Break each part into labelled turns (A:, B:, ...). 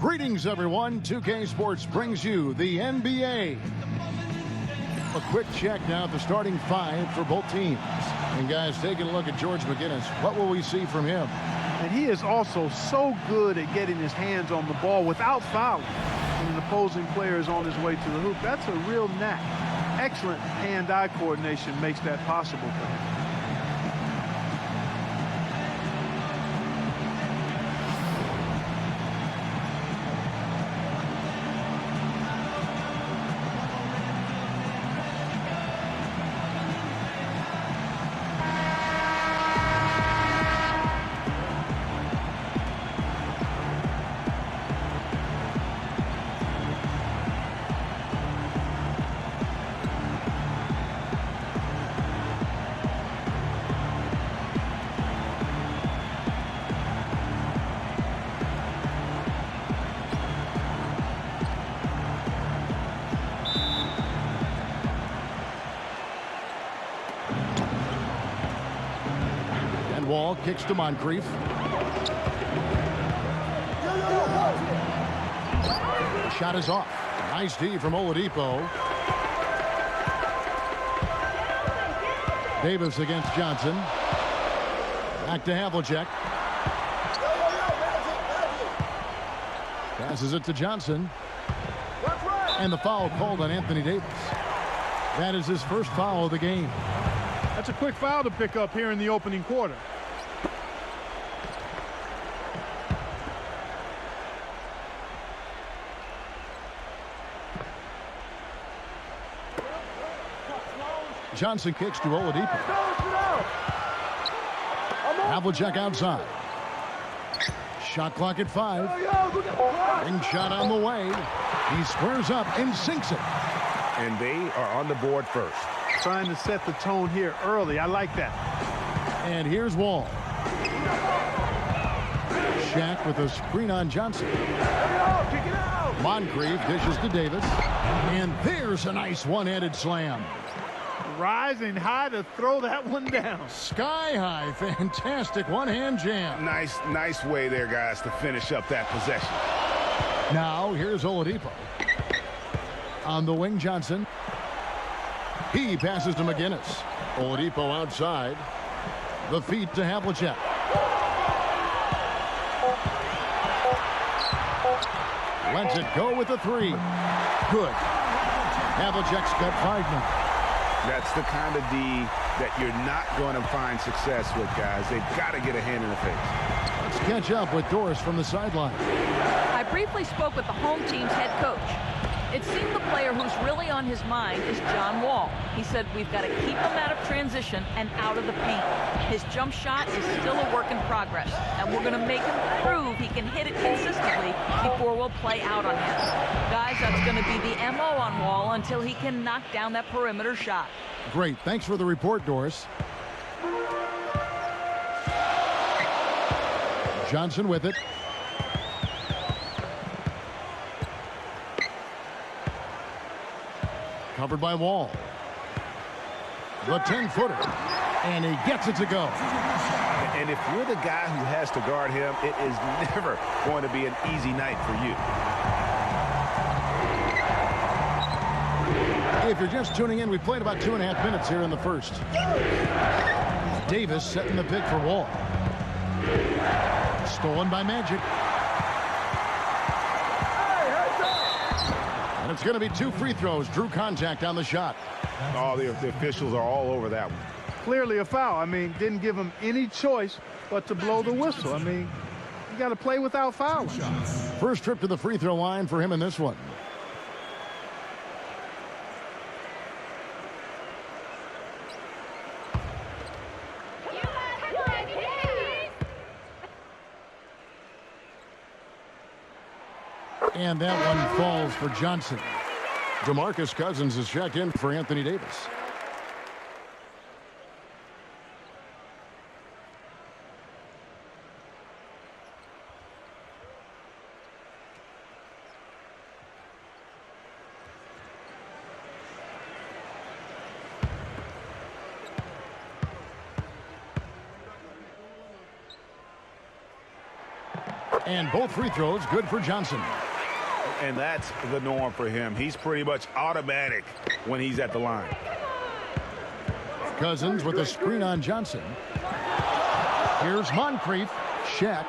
A: Greetings, everyone. 2K Sports brings you the NBA. A quick check now at the starting five for both teams. And guys, taking a look at George McGinnis, what will we see from him?
B: And he is also so good at getting his hands on the ball without fouling. When an opposing player is on his way to the hoop, that's a real knack. Excellent hand-eye coordination makes that possible for him.
A: Wall kicks to Moncrief. Shot is off. Nice D from Oladipo. Davis against Johnson. Back to Havlicek. Passes it to Johnson. And the foul called on Anthony Davis. That is his first foul of the game.
B: That's a quick foul to pick up here in the opening quarter.
A: Johnson kicks to Oladipo. Havlicek outside. Shot clock at 5. Ring shot on the way. He squares up and sinks it.
C: And they are on the board first.
B: Trying to set the tone here early. I like that.
A: And here's Wall. Shaq with a screen on Johnson. Moncrief dishes to Davis. And there's a nice one-handed slam.
B: Rising high to throw that one down.
A: Sky high. Fantastic one-hand jam.
C: Nice way there, guys, to finish up that possession.
A: Now here's Oladipo. On the wing, Johnson. He passes to McGinnis. Oladipo outside. The feed to Havlicek. Lets it go with the 3. Good. Havlicek's got 5 now.
C: That's the kind of D that you're not going to find success with, guys. They've got to get a hand in the face.
A: Let's catch up with Doris from the sideline.
D: I briefly spoke with the home team's head coach. It seemed the player who's really on his mind is John Wall. He said we've got to keep him out of transition and out of the paint. His jump shot is still a work in progress, and we're going to make him prove he can hit it consistently before we'll play out on him. Guys, that's going to be the MO on Wall until he can knock down that perimeter shot.
A: Great. Thanks for the report, Doris. Johnson with it. Covered by Wall. The 10-footer. And he gets it to go.
C: And if you're the guy who has to guard him, it is never going to be an easy night for you.
A: If you're just tuning in, we played about 2.5 minutes here in the first. Davis setting the pick for Wall. Stolen by Magic. And it's going to be 2 free throws. Drew contact on the shot.
C: Oh, the officials are all over that one.
B: Clearly a foul. I mean, didn't give him any choice but to blow the whistle. I mean, you got to play without fouling.
A: First trip to the free throw line for him in this one. And that one falls for Johnson. DeMarcus Cousins is checked in for Anthony Davis. And both free throws good for Johnson.
C: And that's the norm for him. He's pretty much automatic when he's at the line.
A: Cousins with a screen on Johnson. Here's Moncrief. Shaq.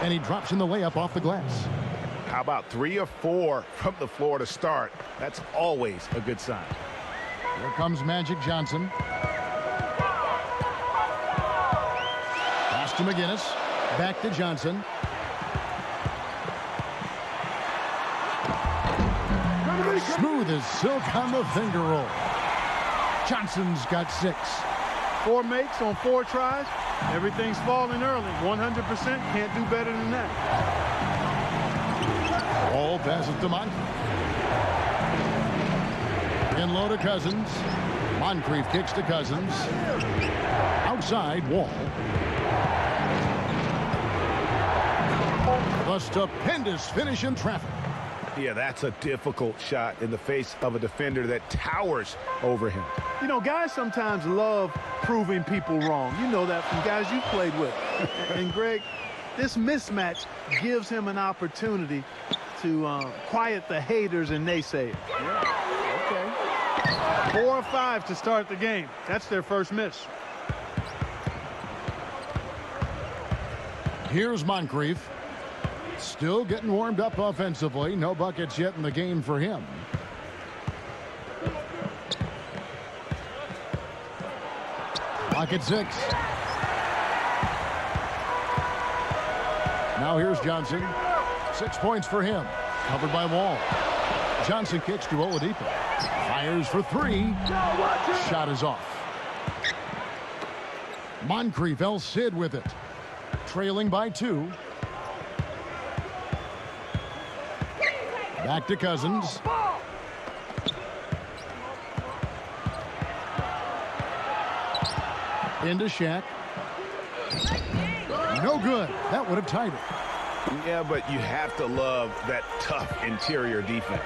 A: And he drops in the layup off the glass.
C: How about 3 or 4 from the floor to start? That's always a good sign.
A: Here comes Magic Johnson. Pass to McGinnis. Back to Johnson. Smooth as silk on the finger roll. Johnson's got 6.
B: 4 makes on 4 tries. Everything's falling early. 100% can't do better than that.
A: Ball passes to Moncrief. In low to Cousins. Moncrief kicks to Cousins. Outside, Wall. The stupendous finish in traffic.
C: Yeah, that's a difficult shot in the face of a defender that towers over him.
B: You know, guys sometimes love proving people wrong. You know that from guys you've played with. And Greg, this mismatch gives him an opportunity to quiet the haters and naysayers.
C: Yeah, okay.
B: 4 or 5 to start the game. That's their first miss.
A: Here's Moncrief. Still getting warmed up offensively. No buckets yet in the game for him. Pocket 6. Now here's Johnson. 6 points for him. Covered by Wall. Johnson kicks to Oladipo. Fires for 3. Shot is off. Moncrief, El Cid with it. Trailing by 2. Back to Cousins. Into Shaq. No good. That would have tied it.
C: Yeah, but you have to love that tough interior defense.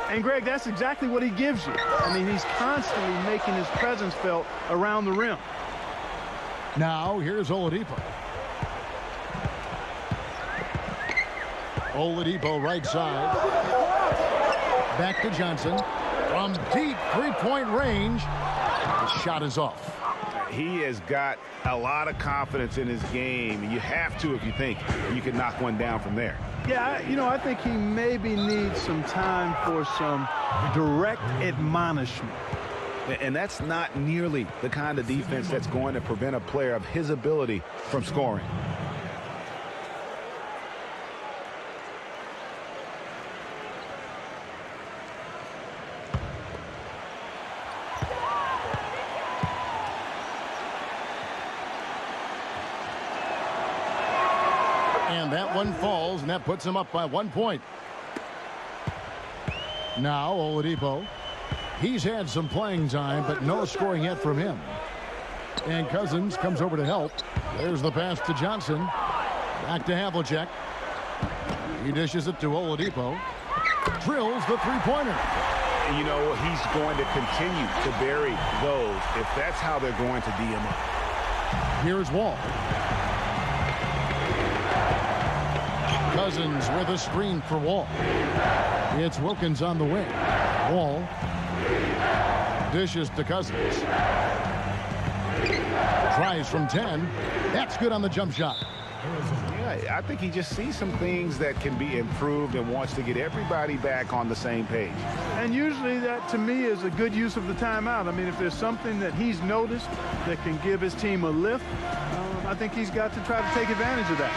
B: And Greg, that's exactly what he gives you. I mean, he's constantly making his presence felt around the rim.
A: Now here's Oladipo. Oladipo right side. Back to Johnson. From deep three-point range. The shot is off.
C: He has got a lot of confidence in his game. You have to if you think you can knock one down from there.
B: Yeah, you know, I think he maybe needs some time for some direct admonishment.
C: And that's not nearly the kind of defense that's going to prevent a player of his ability from scoring.
A: And that one falls, and that puts him up by 1 point. Now Oladipo. He's had some playing time, but no scoring yet from him. And Cousins comes over to help. There's the pass to Johnson. Back to Havlicek. He dishes it to Oladipo. Drills the three-pointer.
C: You know, he's going to continue to bury those if that's how they're going to D him up.
A: Here's Wall. Cousins with a screen for Wall. It's Wilkins on the wing. Wall dishes to Cousins. Tries from 10. That's good on the jump shot.
C: Yeah, I think he just sees some things that can be improved and wants to get everybody back on the same page.
B: And usually that, to me, is a good use of the timeout. I mean, if there's something that he's noticed that can give his team a lift, I think he's got to try to take advantage of that.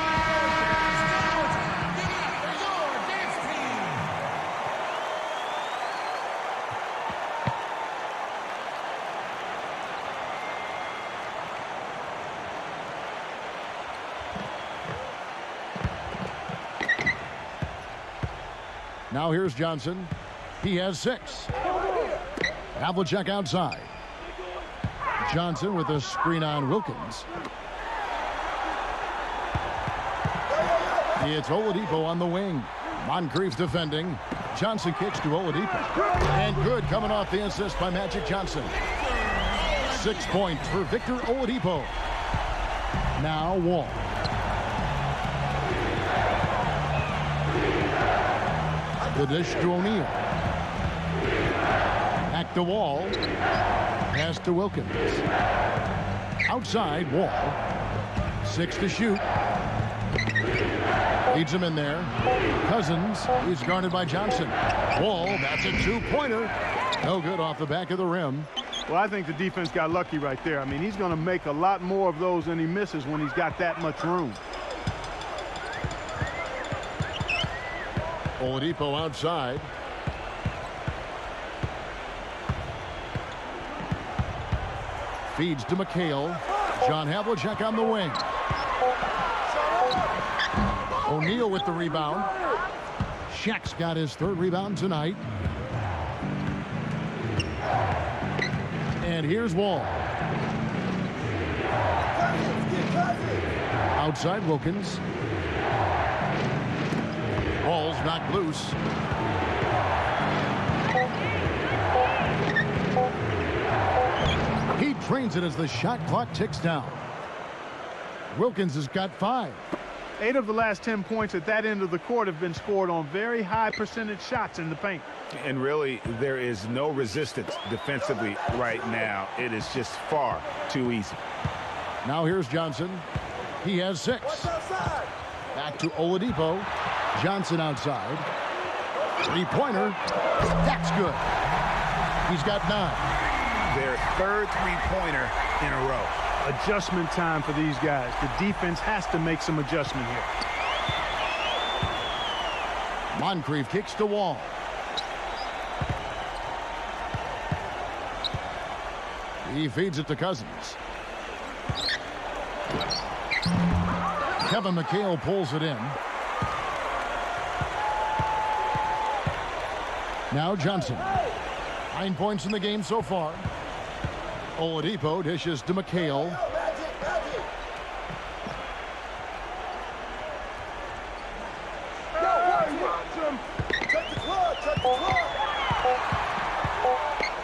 A: Now here's Johnson. He has 6. Havlicek outside. Johnson with a screen on Wilkins. It's Oladipo on the wing. Moncrief's defending. Johnson kicks to Oladipo. And good coming off the assist by Magic Johnson. 6 points for Victor Oladipo. Now Wall. The dish to O'Neal. Back to Wall. Pass to Wilkins. Outside, Wall. 6 to shoot. Leads him in there. Cousins is guarded by Johnson. Wall, that's a two-pointer. No good off the back of the rim.
B: Well, I think the defense got lucky right there. I mean, he's going to make a lot more of those than he misses when he's got that much room.
A: Oladipo outside. Feeds to McHale. John Havlicek on the wing. O'Neal with the rebound. Shaq's got his 3rd rebound tonight. And here's Wall. Outside Wilkins. Wall's knocked loose. He trains it as the shot clock ticks down. Wilkins has got 5.
B: 8 of the last 10 points at that end of the court have been scored on very high percentage shots in the paint.
C: And really, there is no resistance defensively right now. It is just far too easy.
A: Now here's Johnson. He has 6. Back to Oladipo. Johnson outside. 3-pointer. That's good. He's got 9.
C: Their 3rd 3-pointer in a row.
B: Adjustment time for these guys. The defense has to make some adjustment here.
A: Moncrief kicks to Wall. He feeds it to Cousins. Kevin McHale pulls it in. Now Johnson. 9 points in the game so far. Oladipo dishes to McHale.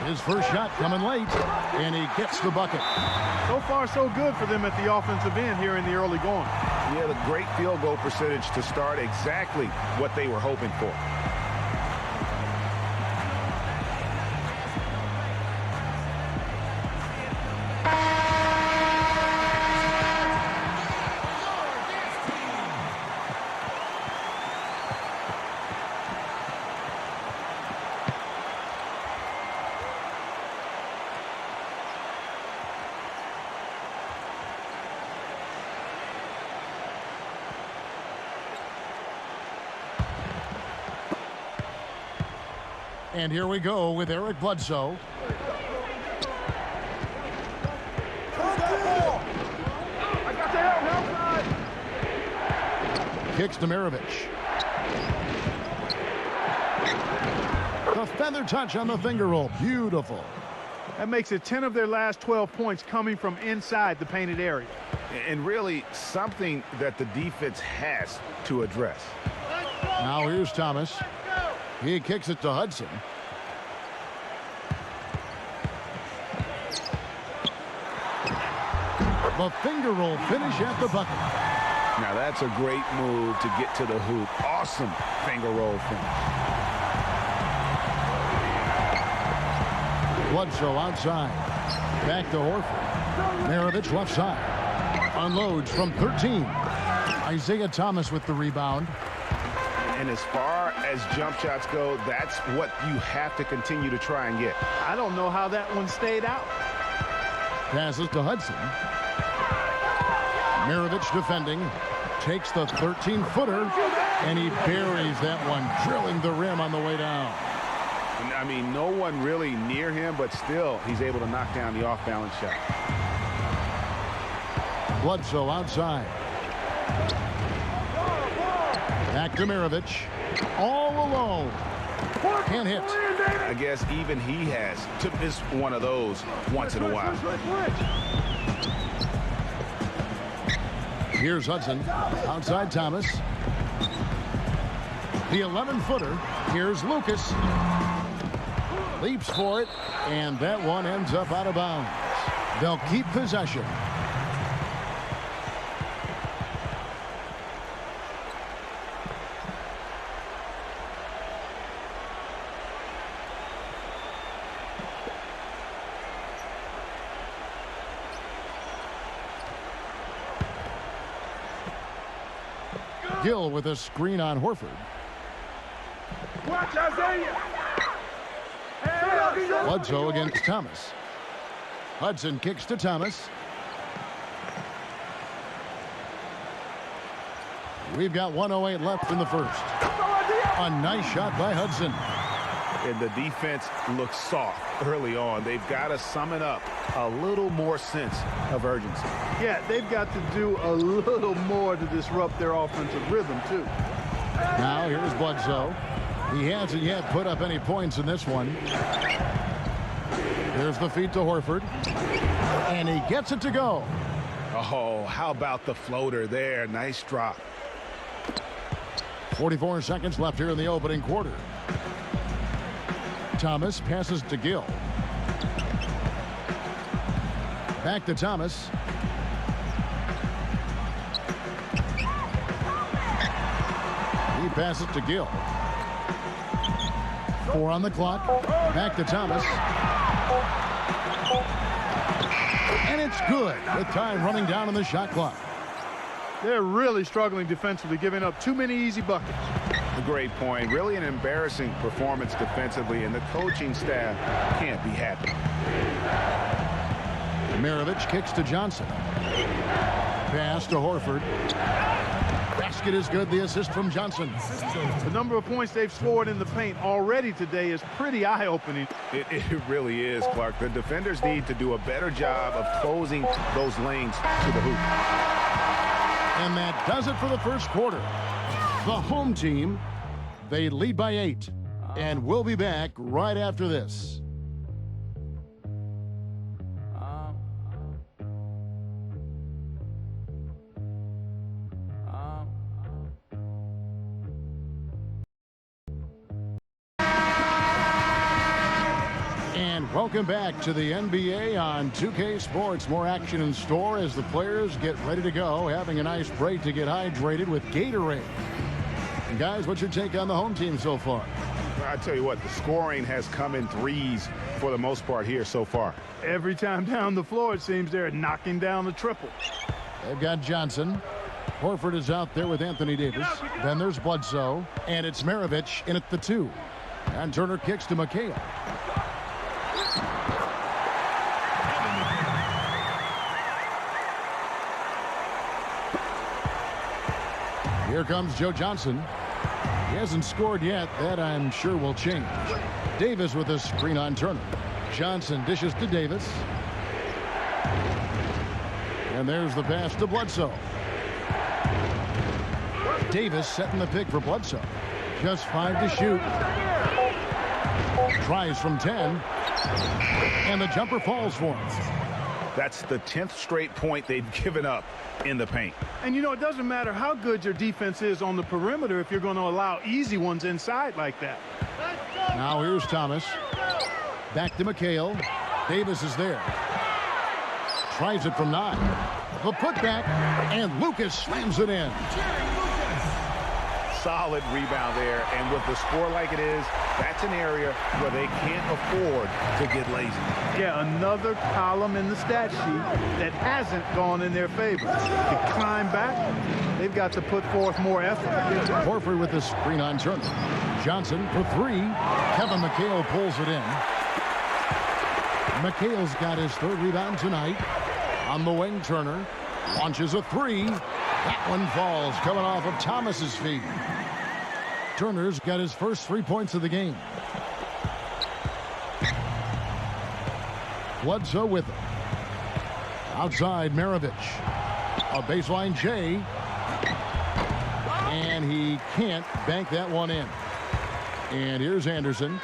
A: His first shot coming late, and he gets the bucket.
B: So far, so good for them at the offensive end here in the early going.
C: Yeah, the great field goal percentage to start exactly what they were hoping for.
A: And here we go with Eric Bledsoe. Kicks to Maravich. The feather touch on the finger roll. Beautiful.
B: That makes it 10 of their last 12 points coming from inside the painted area.
C: And really something that the defense has to address.
A: Now here's Thomas. He kicks it to Hudson. The finger roll finish at the bucket.
C: Now that's a great move to get to the hoop. Awesome finger roll finish.
A: Bledsoe outside. Back to Horford. Maravich left side. Unloads from 13. Isaiah Thomas with the rebound.
C: And as far as jump shots go, that's what you have to continue to try and get.
B: I don't know how that one stayed out.
A: Passes to Hudson. Maravich defending. Takes the 13-footer, and he buries that one, drilling the rim on the way down.
C: I mean, no one really near him, but still, he's able to knock down the off-balance shot.
A: Bledsoe outside. Back to Maravich. All alone. Can't hit.
C: I guess even he has to miss one of those once in a while.
A: Here's Hudson. Outside Thomas. The 11-footer. Here's Lucas. Leaps for it. And that one ends up out of bounds. They'll keep possession. Gill with a screen on Horford.
C: Watch Isaiah.
A: Bledsoe against Thomas. Hudson kicks to Thomas. We've got 1:08 left in the first. A nice shot by Hudson.
C: And the defense looks soft early on. They've got to summon up a little more sense of urgency.
B: Yeah, they've got to do a little more to disrupt their offensive rhythm, too.
A: Now here's Bledsoe. He hasn't yet put up any points in this one. Here's the feed to Horford. And he gets it to go.
C: Oh, how about the floater there? Nice drop.
A: 44 seconds left here in the opening quarter. Thomas passes to Gill. Back to Thomas. He passes to Gill. 4 on the clock. Back to Thomas. And it's good with time running down on the shot clock.
B: They're really struggling defensively, giving up too many easy buckets.
C: A great point. Really an embarrassing performance defensively, and the coaching staff can't be happy.
A: Maravich kicks to Johnson. Pass to Horford. Basket is good. The assist from Johnson.
B: The number of points they've scored in the paint already today is pretty eye-opening.
C: It really is, Clark. The defenders need to do a better job of closing those lanes to the hoop.
A: And that does it for the first quarter. The home team, they lead by 8. And we'll be back right after this. And welcome back to the NBA on 2K Sports. More action in store as the players get ready to go, having a nice break to get hydrated with Gatorade. And guys, what's your take on the home team so far?
C: I tell you what, the scoring has come in threes for the most part here so far.
B: Every time down the floor, it seems they're knocking down the triple.
A: They've got Johnson. Horford is out there with Anthony Davis. Then there's Bledsoe. And it's Maravich in at the 2. And Turner kicks to McHale. Here comes Joe Johnson. He hasn't scored yet. That, I'm sure, will change. Davis with a screen on Turner. Johnson dishes to Davis. And there's the pass to Bledsoe. Davis setting the pick for Bledsoe. Just 5 to shoot. Tries from 10. And the jumper falls for him.
C: That's the 10th straight point they've given up in the paint.
B: And, you know, it doesn't matter how good your defense is on the perimeter if you're going to allow easy ones inside like that.
A: Now here's Thomas. Back to McHale. Davis is there. Tries it from 9. The putback, and Lucas slams it in.
C: Solid rebound there, and with the score like it is, that's an area where they can't afford to get lazy.
B: Yeah, another column in the stat sheet that hasn't gone in their favor. To climb back, they've got to put forth more effort.
A: Horford with the screen on Turner. Johnson for 3. Kevin McHale pulls it in. McHale's got his 3rd rebound tonight. On the wing, Turner launches a 3. That one falls, coming off of Thomas's feet. Turner's got his first 3 points of the game. Bledsoe with him. Outside, Maravich. A baseline J. And he can't bank that one in. And here's Anderson.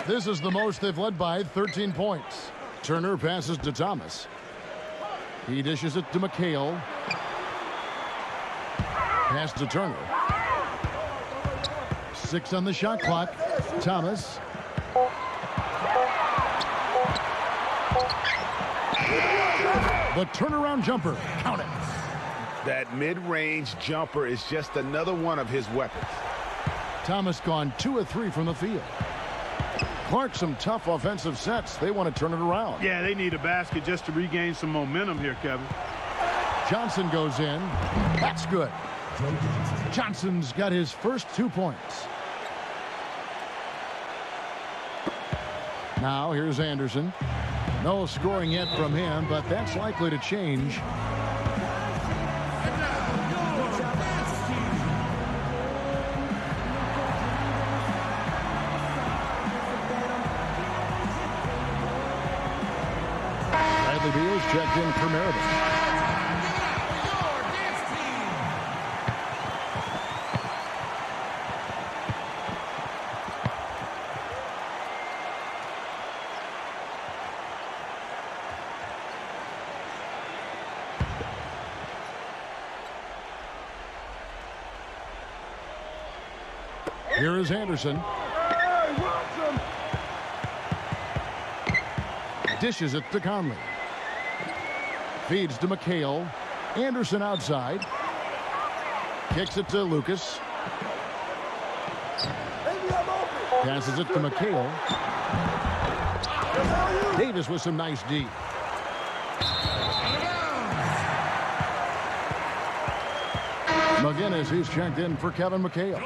A: This is the most they've led by, 13 points. Turner passes to Thomas. He dishes it to McHale. Pass to Turner. 6 on the shot clock. Thomas. The turnaround jumper. Count it.
C: That mid-range jumper is just another one of his weapons.
A: Thomas gone 2 of 3 from the field. Clark, some tough offensive sets. They want to turn it around.
B: Yeah, they need a basket just to regain some momentum here, Kevin.
A: Johnson goes in. That's good. Johnson's got his first 2 points. Now here's Anderson. No scoring yet from him, but that's likely to change. Bradley Beal's checked in for Meredith. Here is Anderson. Dishes it to Conley. Feeds to McHale. Anderson outside. Kicks it to Lucas. Passes it to McHale. Davis with some nice D. McGinnis, he's checked in for Kevin McHale.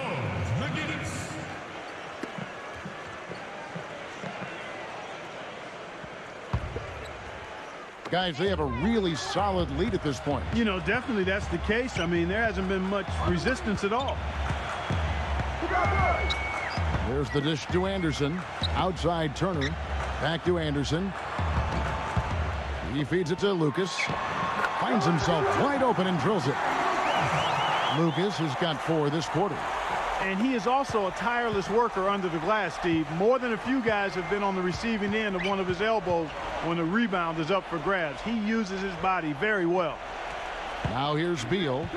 A: Guys, they have a really solid lead at this point.
B: You know, definitely that's the case. I mean, there hasn't been much resistance at all.
A: There's the dish to Anderson. Outside Turner. Back to Anderson. He feeds it to Lucas. Finds himself wide open and drills it. Lucas has got 4 this quarter.
B: And he is also a tireless worker under the glass, Steve. More than a few guys have been on the receiving end of one of his elbows when the rebound is up for grabs. He uses his body very well.
A: Now here's Beal.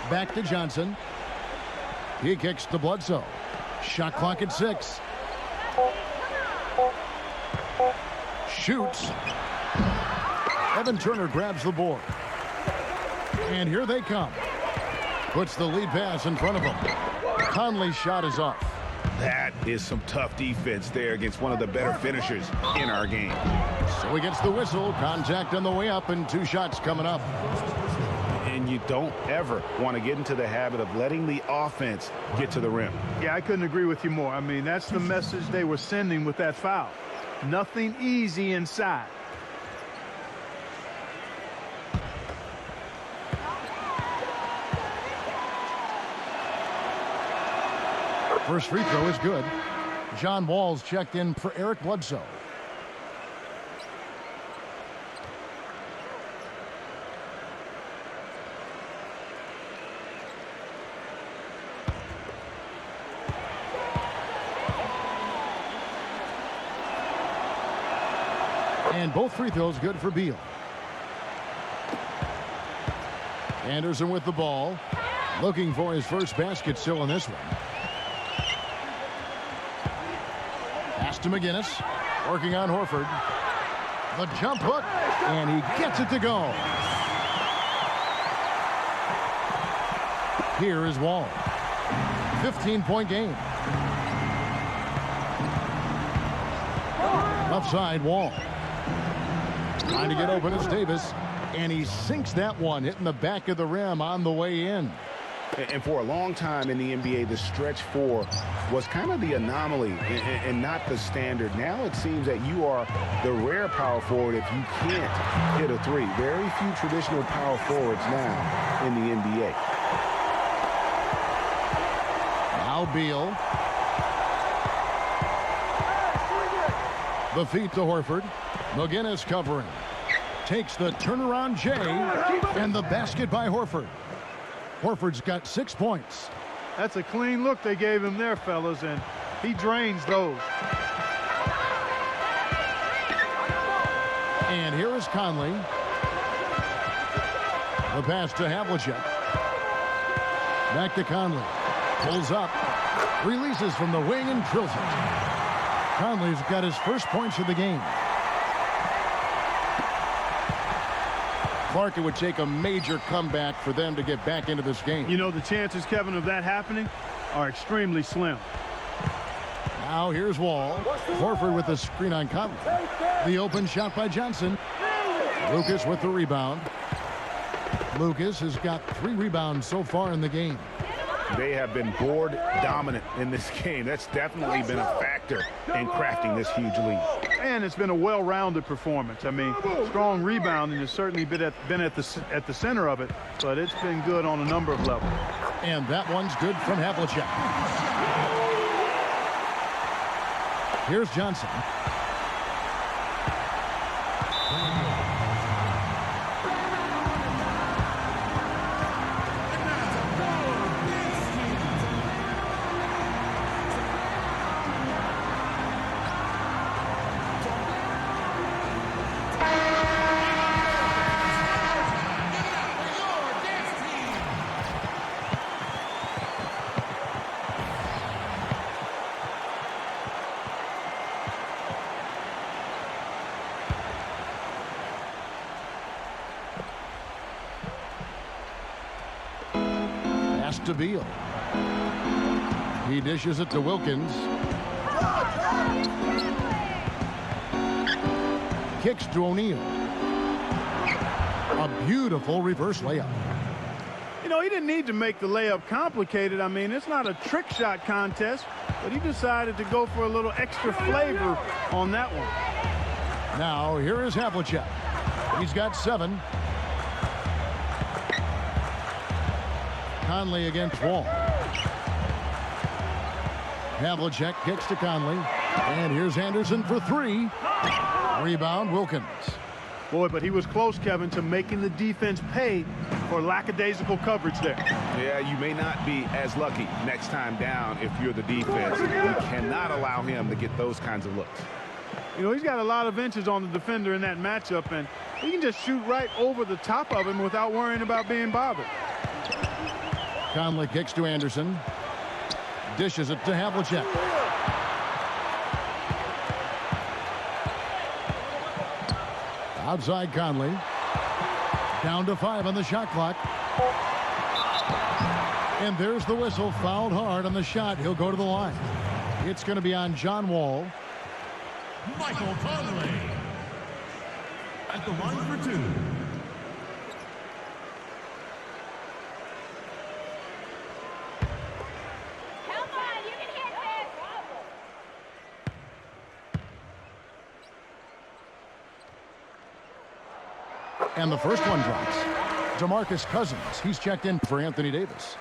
A: Back to Johnson. He kicks to Bledsoe. Shot clock at 6. Shoots. Evan Turner grabs the board. And here they come. Puts the lead pass in front of him. Conley's shot is off.
C: That is some tough defense there against one of the better finishers in our game.
A: So he gets the whistle. Contact on the way up and 2 shots coming up.
C: And you don't ever want to get into the habit of letting the offense get to the rim.
B: Yeah, I couldn't agree with you more. I mean, that's the message they were sending with that foul. Nothing easy inside.
A: First free throw is good. John Wall's checked in for Eric Bledsoe. And both free throws good for Beal. Anderson with the ball. Looking for his first basket still in this one. Pass to McGinnis. Working on Horford. The jump hook. And he gets it to go. Here is Wall. 15-point game. Left side, Wall. Trying to get open is Davis. And he sinks that one, hitting the back of the rim on the way in.
C: And for a long time in the NBA, the stretch 4 was kind of the anomaly and not the standard. Now it seems that you are the rare power forward if you can't hit a 3. Very few traditional power forwards now in the NBA.
A: Now Beal. The feet to Horford. McGinnis covering. Takes the turnaround J. And the basket by Horford. Horford's got 6 points.
B: That's a clean look they gave him there, fellas, and he drains those.
A: And here is Conley. The pass to Havlicek. Back to Conley. Pulls up. Releases from the wing and drills it. Conley's got his first points of the game. Clark, it would take a major comeback for them to get back into this game.
B: You know, the chances, Kevin, of that happening are extremely slim.
A: Now here's Wall. Horford with the screen on Conley. The open shot by Johnson. Lucas with the rebound. Lucas has got 3 rebounds so far in the game.
C: They have been board dominant in this game. That's definitely been a factor in crafting this huge lead.
B: And it's been a well-rounded performance. I mean, strong rebounding has certainly been at the center of it, but it's been good on a number of levels.
A: And that one's good from Havlicek. Here's Johnson. To Beal. He dishes it to Wilkins. Kicks to O'Neal. A beautiful reverse layup.
B: You know, he didn't need to make the layup complicated. I mean, it's not a trick shot contest, but he decided to go for a little extra flavor on that one.
A: Now, here is Havlicek. He's got 7. Conley against Wall. Havlicek kicks to Conley. And here's Anderson for 3. Rebound, Wilkins.
B: Boy, but he was close, Kevin, to making the defense pay for lackadaisical coverage there.
C: Yeah, you may not be as lucky next time down if you're the defense. You cannot allow him to get those kinds of looks.
B: You know, he's got a lot of inches on the defender in that matchup, and he can just shoot right over the top of him without worrying about being bothered.
A: Conley kicks to Anderson. Dishes it to Havlicek. Outside Conley. Down to 5 on the shot clock. And there's the whistle. Fouled hard on the shot. He'll go to the line. It's going to be on John Wall.
E: Michael Conley at the line for 2.
A: And the first one drops. DeMarcus Cousins. He's checked in for Anthony Davis.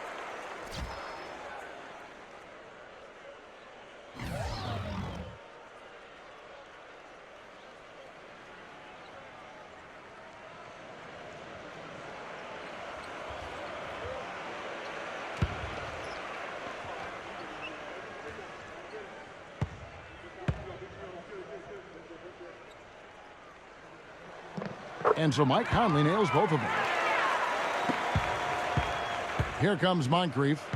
A: And so Mike Conley nails both of them. Here comes Moncrief.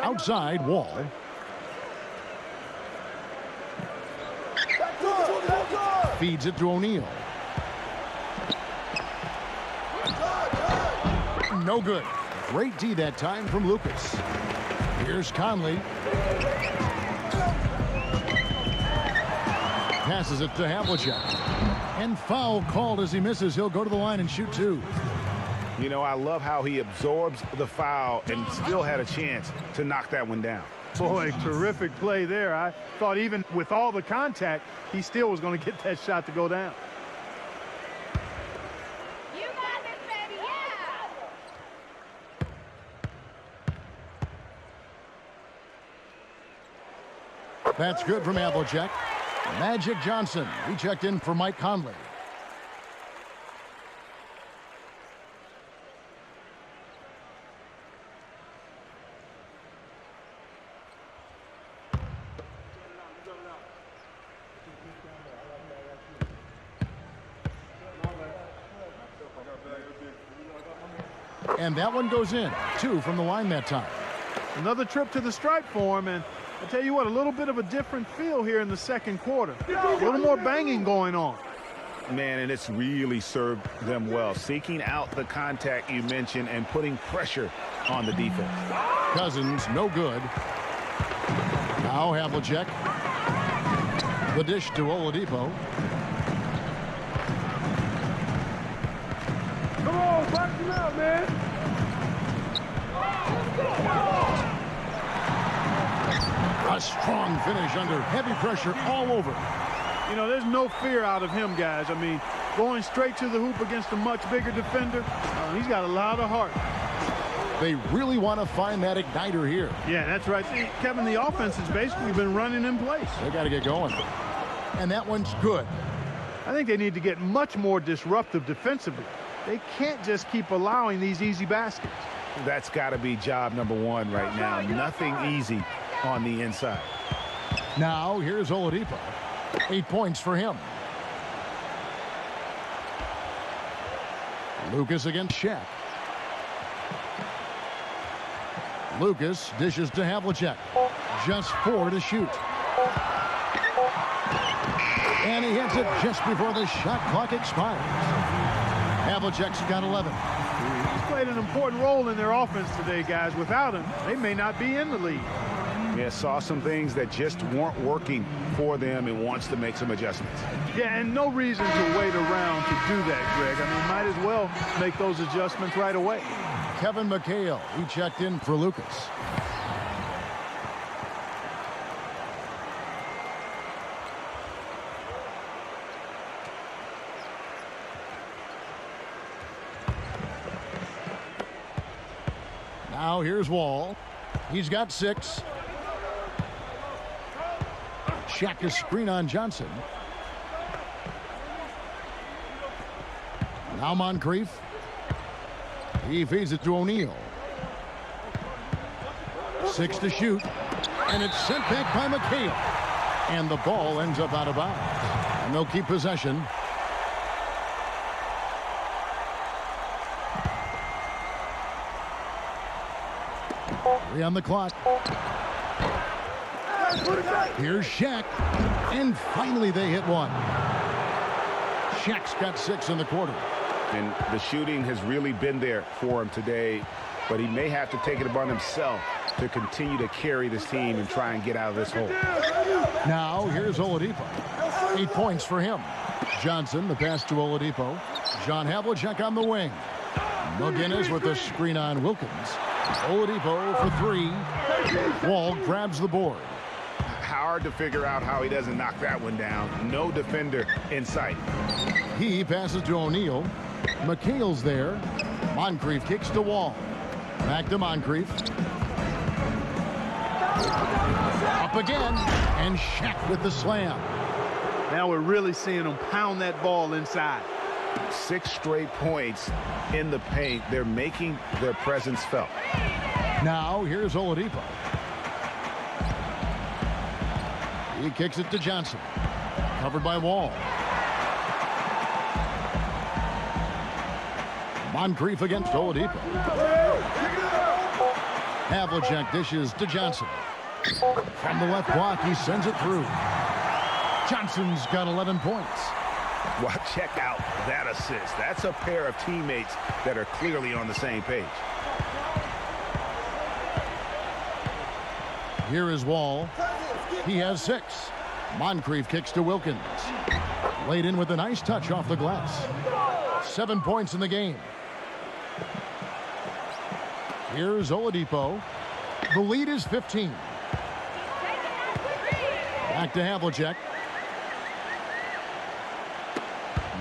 A: Outside, Wall. Feeds it to O'Neal. No good. Great D that time from Lucas. Here's Conley. Passes it to Havlicek. And foul called as he misses. He'll go to the line and shoot 2.
C: You know, I love how he absorbs the foul and still had a chance to knock that one down.
B: Boy, terrific play there. I thought even with all the contact, he still was going to get that shot to go down.
F: You got this, baby, yeah!
A: That's good from Havlicek. Magic Johnson. He checked in for Mike Conley. And that one goes in. 2 from the line that time.
B: Another trip to the stripe for him, and I tell you what, a little bit of a different feel here in the second quarter. A little more banging going on.
C: Man, and it's really served them well. Seeking out the contact you mentioned and putting pressure on the defense.
A: Cousins, no good. Now Havlicek. The dish to Oladipo.
B: him out, man.
A: A strong finish under heavy pressure all over.
B: You know, there's no fear out of him, guys. I mean, going straight to the hoop against a much bigger defender, he's got a lot of heart.
A: They really want to find that igniter here.
B: Yeah, that's right. See, Kevin, the offense has basically been running in place.
A: They got to get going. And that one's good.
B: I think they need to get much more disruptive defensively. They can't just keep allowing these easy baskets.
C: That's got to be job number one right now. Nothing easy on the inside.
A: Now, here's Oladipo. 8 points for him. Lucas against Shaq. Lucas dishes to Havlicek. Just 4 to shoot. And he hits it just before the shot clock expires. Havlicek's got 11.
B: He's played an important role in their offense today, guys. Without him, they may not be in the league.
C: Yeah, saw some things that just weren't working for them and wants to make some adjustments.
B: Yeah, and no reason to wait around to do that, Greg. I mean, might as well make those adjustments right away.
A: Kevin McHale, he checked in for Lucas. Now here's Wall. He's got 6. Shaq is screen on Johnson. Now Moncrief. He feeds it to O'Neal. 6 to shoot. And it's sent back by McHale. And the ball ends up out of bounds. And they'll keep possession. Three on the clock. Here's Shaq. And finally they hit one. Shaq's got 6 in the quarter.
C: And the shooting has really been there for him today, but he may have to take it upon himself to continue to carry this team and try and get out of this hole.
A: Now here's Oladipo. 8 points for him. Johnson, the pass to Oladipo. John Havlicek on the wing. McGinnis with the screen on Wilkins. Oladipo for 3. Wall grabs the board.
C: Hard to figure out how he doesn't knock that one down. No defender in sight.
A: He passes to O'Neal. McHale's there. Moncrief kicks to Wall. Back to Moncrief. Up again. And Shaq with the slam.
B: Now we're really seeing them pound that ball inside.
C: 6 straight points in the paint. They're making their presence felt.
A: Now here's Oladipo. He kicks it to Johnson. Covered by Wall. Moncrief against Oladipo. Havlicek dishes to Johnson. From the left block, he sends it through. Johnson's got 11 points.
C: Well, check out that assist. That's a pair of teammates that are clearly on the same page.
A: Here is Wall. He has 6. Moncrief kicks to Wilkins. Laid in with a nice touch off the glass. 7 points in the game. Here's Oladipo. The lead is 15. Back to Havlicek.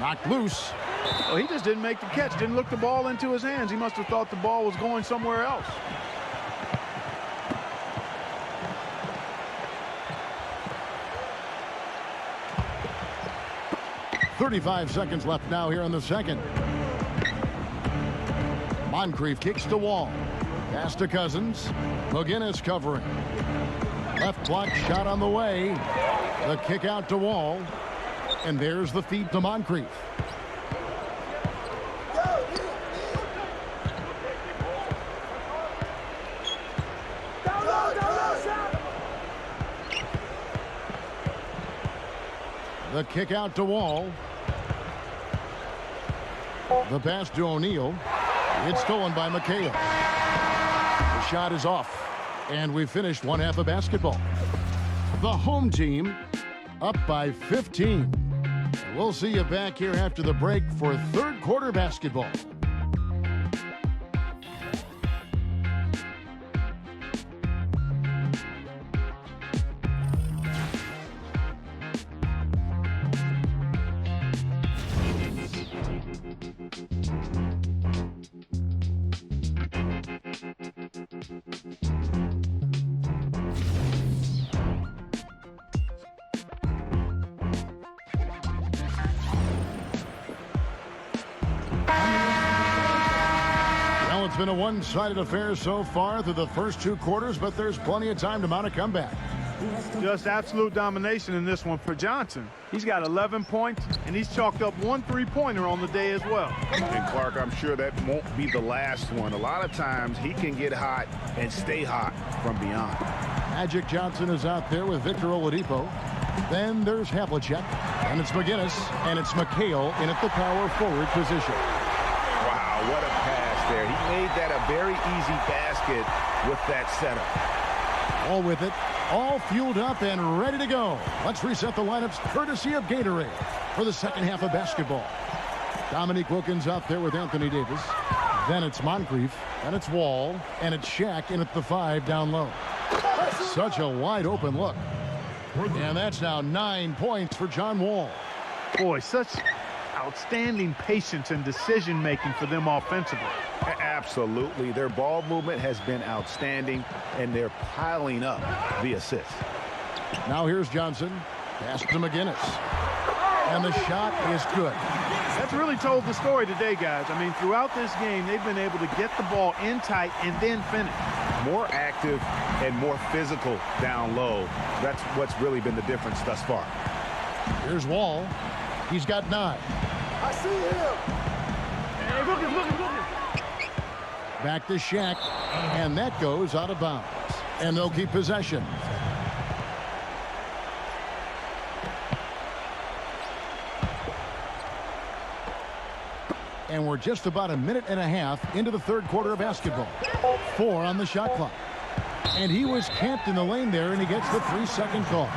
A: Knocked loose.
B: Well, he just didn't make the catch. Didn't look the ball into his hands. He must have thought the ball was going somewhere else.
A: .35 seconds left now here in the second. Moncrief kicks to Wall. Pass to Cousins. McGinnis covering. Left block shot on the way. The kick out to Wall. And there's the feed to Moncrief. The kick out to Wall. The pass to O'Neal. It's stolen by McHale. The shot is off. And we finished one half of basketball. The home team up by 15. We'll see you back here after the break for third quarter basketball. It's been a one-sided affair so far through the first 2 quarters, but there's plenty of time to mount a comeback.
B: Just absolute domination in this one for Johnson. He's got 11 points, and he's chalked up 1 3-pointer on the day as well.
C: And Clark, I'm sure that won't be the last one. A lot of times he can get hot and stay hot from beyond.
A: Magic Johnson is out there with Victor Oladipo. Then there's Havlicek, and it's McGinnis, and it's McHale in at the power forward position.
C: Wow, what a pass there. He made that a very easy basket with that setup.
A: All with it, all fueled up and ready to go. Let's reset the lineups courtesy of Gatorade for the second half of basketball. Dominique Wilkins out there with Anthony Davis. Then it's Moncrief, and it's Wall, and it's Shaq in at the 5 down low. Such a wide open look. And that's now 9 points for John Wall.
B: Boy, such outstanding patience and decision-making for them offensively.
C: Absolutely. Their ball movement has been outstanding, and they're piling up the assists.
A: Now here's Johnson. Pass to McGinnis. And the shot is good.
B: That's really told the story today, guys. I mean, throughout this game, they've been able to get the ball in tight and then finish.
C: More active and more physical down low. That's what's really been the difference thus far.
A: Here's Wall. He's got 9.
B: I see him. Hey, look.
A: Back to Shaq. And that goes out of bounds. And they'll keep possession. And we're just about a minute and a half into the third quarter of basketball. 4 on the shot clock. And he was camped in the lane there, and he gets the 3-second call.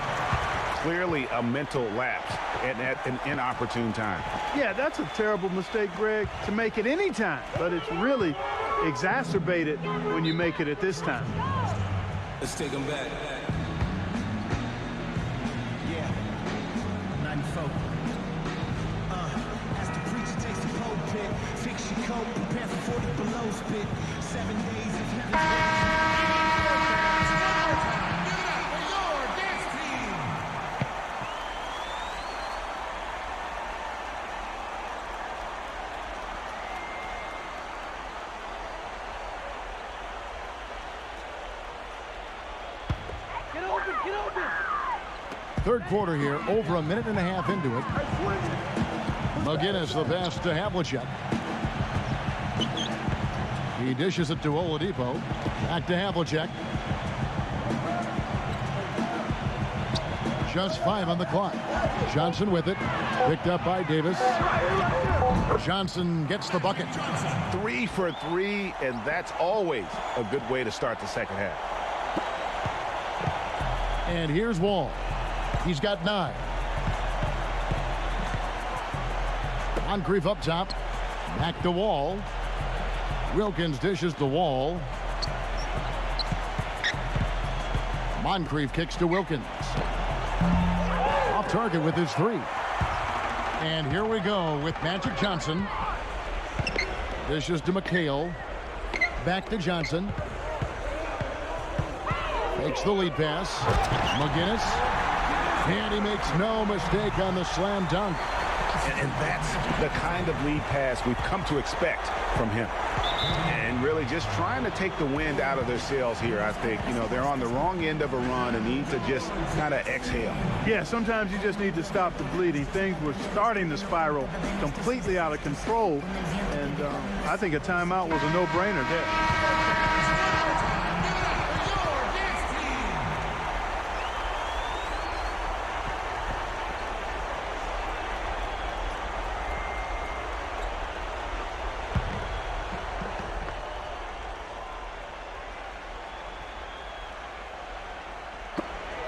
C: Clearly a mental lapse at an inopportune time.
B: Yeah, that's a terrible mistake, Greg, to make it any time. But it's really exacerbated when you make it at this time.
G: Let's take him back. Yeah, 94. As the preacher takes the pulpit, fix your coat, prepare for 40 below spit. 7 days of heaven.
A: Third quarter here, over a minute and a half into it. McGinnis the pass to Havlicek. He dishes it to Oladipo. Back to Havlicek. Just 5 on the clock. Johnson with it. Picked up by Davis. Johnson gets the bucket.
C: 3 for 3, and that's always a good way to start the second half.
A: And here's Wall. He's got 9. Moncrief up top. Back to Wall. Wilkins dishes to Wall. Moncrief kicks to Wilkins. Off target with his 3. And here we go with Magic Johnson. Dishes to McHale. Back to Johnson. Makes the lead pass. McGinnis. And he makes no mistake on the slam dunk.
C: And that's the kind of lead pass we've come to expect from him. And really just trying to take the wind out of their sails here, I think. You know, they're on the wrong end of a run and need to just kind of exhale.
B: Yeah, sometimes you just need to stop the bleeding. Things were starting to spiral completely out of control. And I think a timeout was a no-brainer there.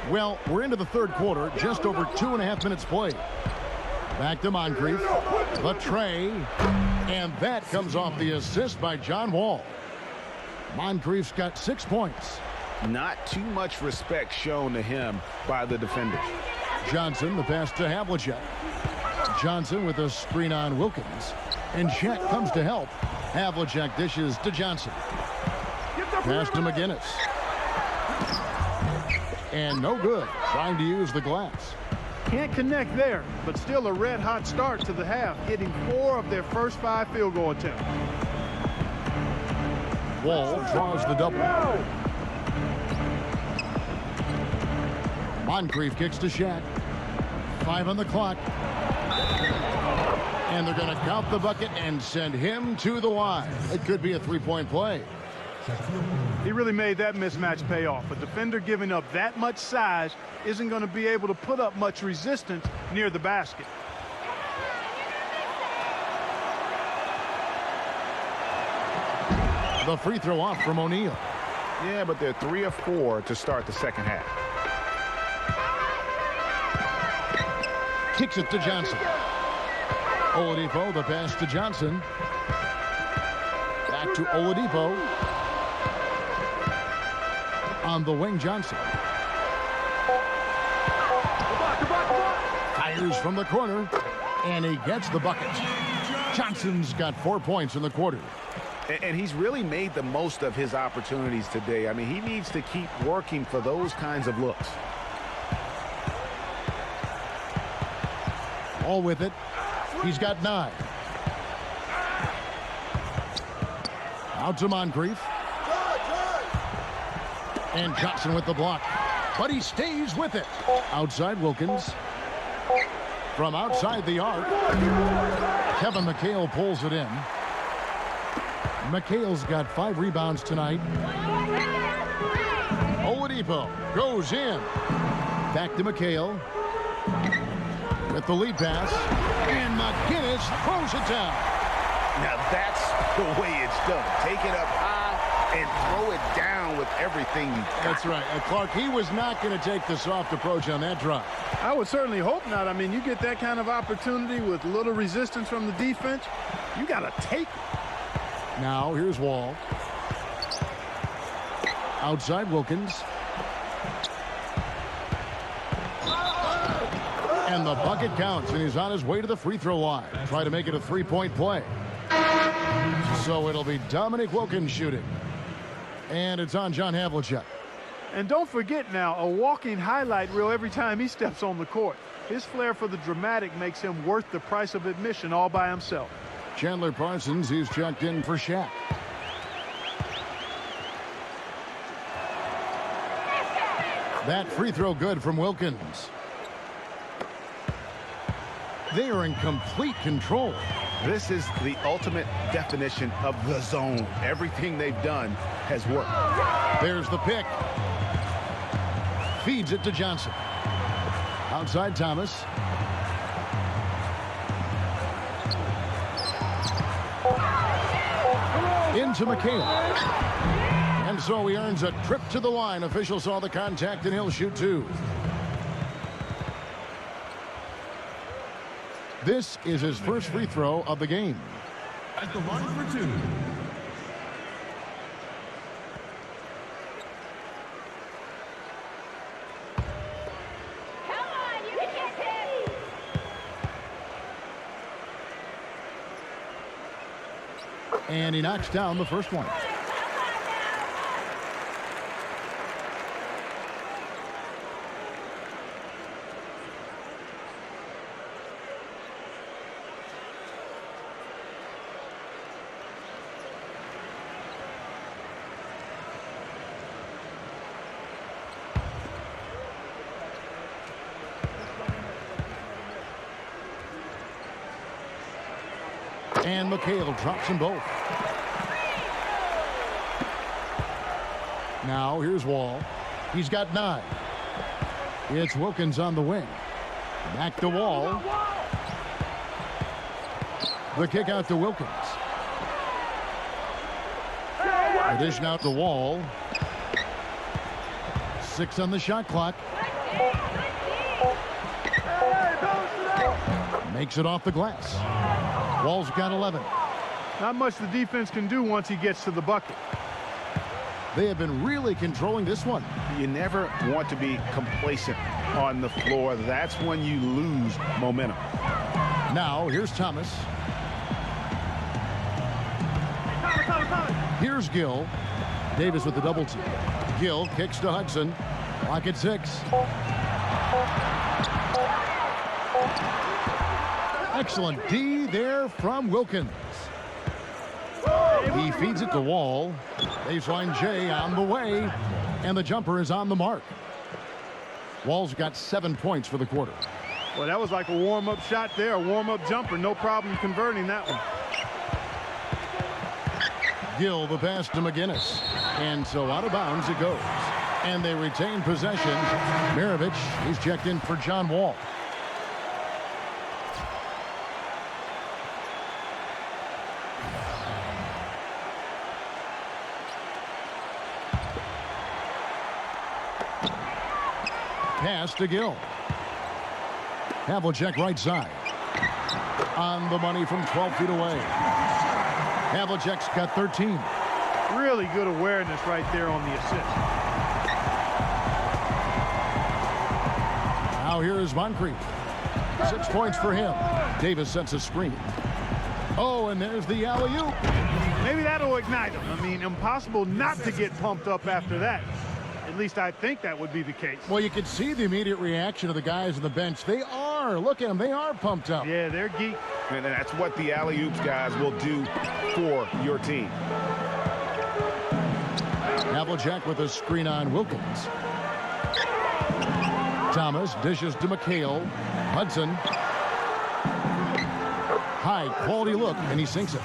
A: Well, we're into the third quarter, just over 2.5 minutes played. Back to Moncrief, the tray, and that comes off the assist by John Wall. Moncrief's got 6 points.
C: Not too much respect shown to him by the defenders.
A: Johnson, the pass to Havlicek. Johnson with a screen on Wilkins, and Shaq comes to help. Havlicek dishes to Johnson. Pass to McGinnis. And no good, trying to use the glass.
B: Can't connect there, but still a red-hot start to the half, hitting 4 of their first 5 field goal attempts.
A: Wall draws the double. Moncrief kicks to Shaq. 5 on the clock. And they're going to count the bucket and send him to the line. It could be a three-point play.
B: He really made that mismatch pay off. A defender giving up that much size isn't going to be able to put up much resistance near the basket.
A: The free throw off from O'Neal.
C: Yeah, but they're 3 of 4 to start the second half.
A: Kicks it to Johnson. Oladipo, the pass to Johnson. Back to Oladipo. On the wing, Johnson. Fires from the corner, and he gets the bucket. Johnson's got 4 points in the quarter.
C: And he's really made the most of his opportunities today. I mean, he needs to keep working for those kinds of looks.
A: All with it. He's got 9. Out to Moncrief. And Johnson with the block. But he stays with it. Outside Wilkins. From outside the arc. Kevin McHale pulls it in. McHale's got 5 rebounds tonight. Oladipo goes in. Back to McHale. With the lead pass. And McGinnis throws it down.
C: Now that's the way it's done. Take it up high and throw it down with everything you got.
A: That's right. Clark, he was not going to take the soft approach on that drive.
B: I would certainly hope not. I mean, you get that kind of opportunity with little resistance from the defense, you got to take it.
A: Now, here's Wall. Outside Wilkins. And the bucket counts, and he's on his way to the free throw line. Try to make it a three-point play. So it'll be Dominic Wilkins shooting. And it's on John Havlicek.
B: And don't forget now, a walking highlight reel every time he steps on the court. His flair for the dramatic makes him worth the price of admission all by himself.
A: Chandler Parsons, he's checked in for Shaq. That free throw good from Wilkins. They are in complete control.
C: This is the ultimate definition of the zone. Everything they've done has worked.
A: There's the pick. Feeds it to Johnson. Outside Thomas. Into McHale. And so he earns a trip to the line. Official saw the contact, and he'll shoot 2. This is his first free throw of the game.
E: At the line for 2.
F: Come on, you can get this.
A: And he knocks down the first one. And McHale drops them both. Now here's Wall. He's got 9. It's Wilkins on the wing. Back to Wall. The kick out to Wilkins. Addition out to Wall. 6 on the shot clock. Makes it off the glass. Wall's got 11.
B: Not much the defense can do once he gets to the bucket.
A: They have been really controlling this one.
C: You never want to be complacent on the floor. That's when you lose momentum.
A: Now, here's Thomas. Here's Gill. Davis with the double team. Gill kicks to Hudson. Clock at 6. Excellent D there from Wilkins. He feeds it to Wall. Baseline J on the way. And the jumper is on the mark. Wall's got 7 points for the quarter.
B: Well, that was like a warm-up shot there, a warm-up jumper. No problem converting that one.
A: Gill the pass to McGinnis. And so out of bounds it goes. And they retain possession. Maravich, he's checked in for John Wall. Pass to Gill. Havlicek right side. On the money from 12 feet away. Havlicek's got 13.
B: Really good awareness right there on the assist.
A: Now here is Moncrief. 6 points for him. Davis sets a screen. Oh, and there's the alley-oop.
B: Maybe that'll ignite him. I mean, impossible not to get pumped up after that. At least I think that would be the case.
A: Well, you can see the immediate reaction of the guys on the bench. They are. Look at them. They are pumped up.
B: Yeah, they're geek.
C: And that's what the alley-oops guys will do for your team.
A: Havlicek with a screen on Wilkins. Thomas dishes to McHale. Hudson. High quality look, and he sinks it.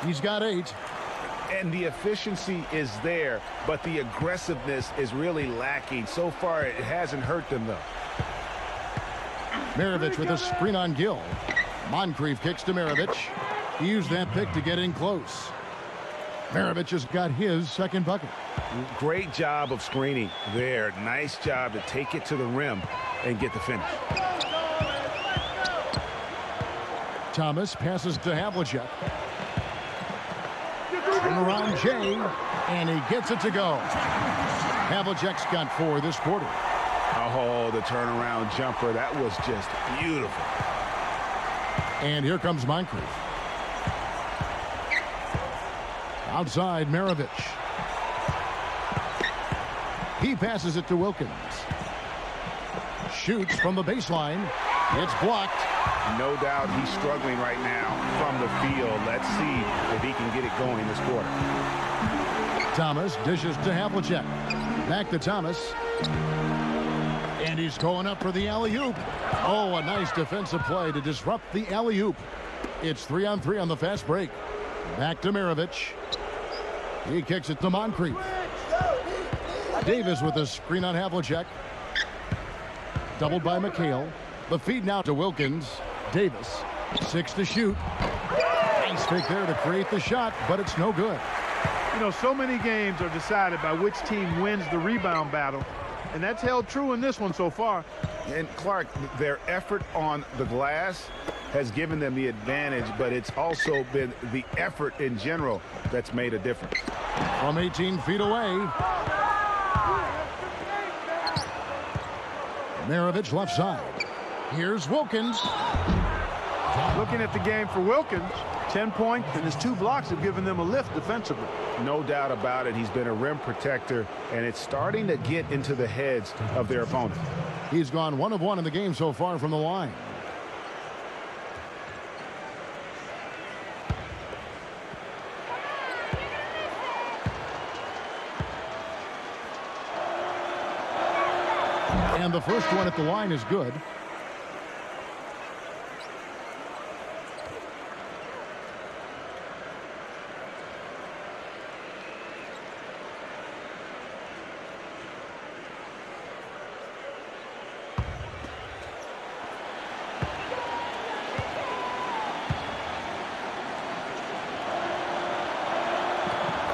A: He's got 8.
C: And the efficiency is there, but the aggressiveness is really lacking. So far, it hasn't hurt them, though.
A: Maravich with a screen on Gill. Moncrief kicks to Maravich. He used that pick to get in close. Maravich has got his second bucket.
C: Great job of screening there. Nice job to take it to the rim and get the finish.
A: Thomas passes to Havlicek. Around Jay, and he gets it to go. Havlicek's got 4 this quarter.
C: Oh, the turnaround jumper. That was just beautiful.
A: And here comes Moncrief. Outside, Maravich. He passes it to Wilkins. Shoots from the baseline. It's blocked.
C: No doubt he's struggling right now from the field. Let's see if he can get it going this quarter.
A: Thomas dishes to Havlicek. Back to Thomas. And he's going up for the alley-oop. Oh, a nice defensive play to disrupt the alley-oop. It's 3-on-3 on the fast break. Back to Maravich. He kicks it to Moncrief. Davis with a screen on Havlicek. Doubled by McHale. The feed now to Wilkins. Davis, 6 to shoot. Nice fake there to create the shot, but it's no good.
B: You know, so many games are decided by which team wins the rebound battle, and that's held true in this one so far.
C: And Clark, their effort on the glass has given them the advantage, but it's also been the effort in general that's made a difference.
A: From 18 feet away. Maravich left side. Here's Wilkins.
B: Looking at the game for Wilkins, 10 points and his 2 blocks have given them a lift defensively.
C: No doubt about it. He's been a rim protector, and it's starting to get into the heads of their opponent.
A: He's gone 1 of 1 in the game so far from the line. And the first one at the line is good.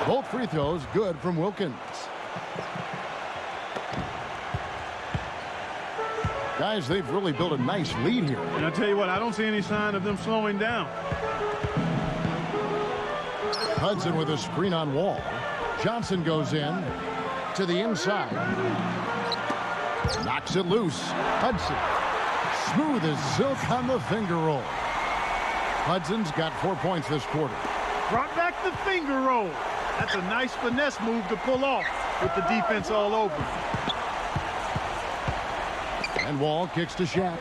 A: Both free throws good from Wilkins. Guys, they've really built a nice lead here.
B: And I tell you what, I don't see any sign of them slowing down.
A: Hudson with a screen on Wall. Johnson goes in to the inside. Knocks it loose. Hudson. Smooth as silk on the finger roll. Hudson's got 4 points this quarter.
B: Brought back the finger roll. That's a nice finesse move to pull off with the defense all over.
A: And Wall kicks to Shaq.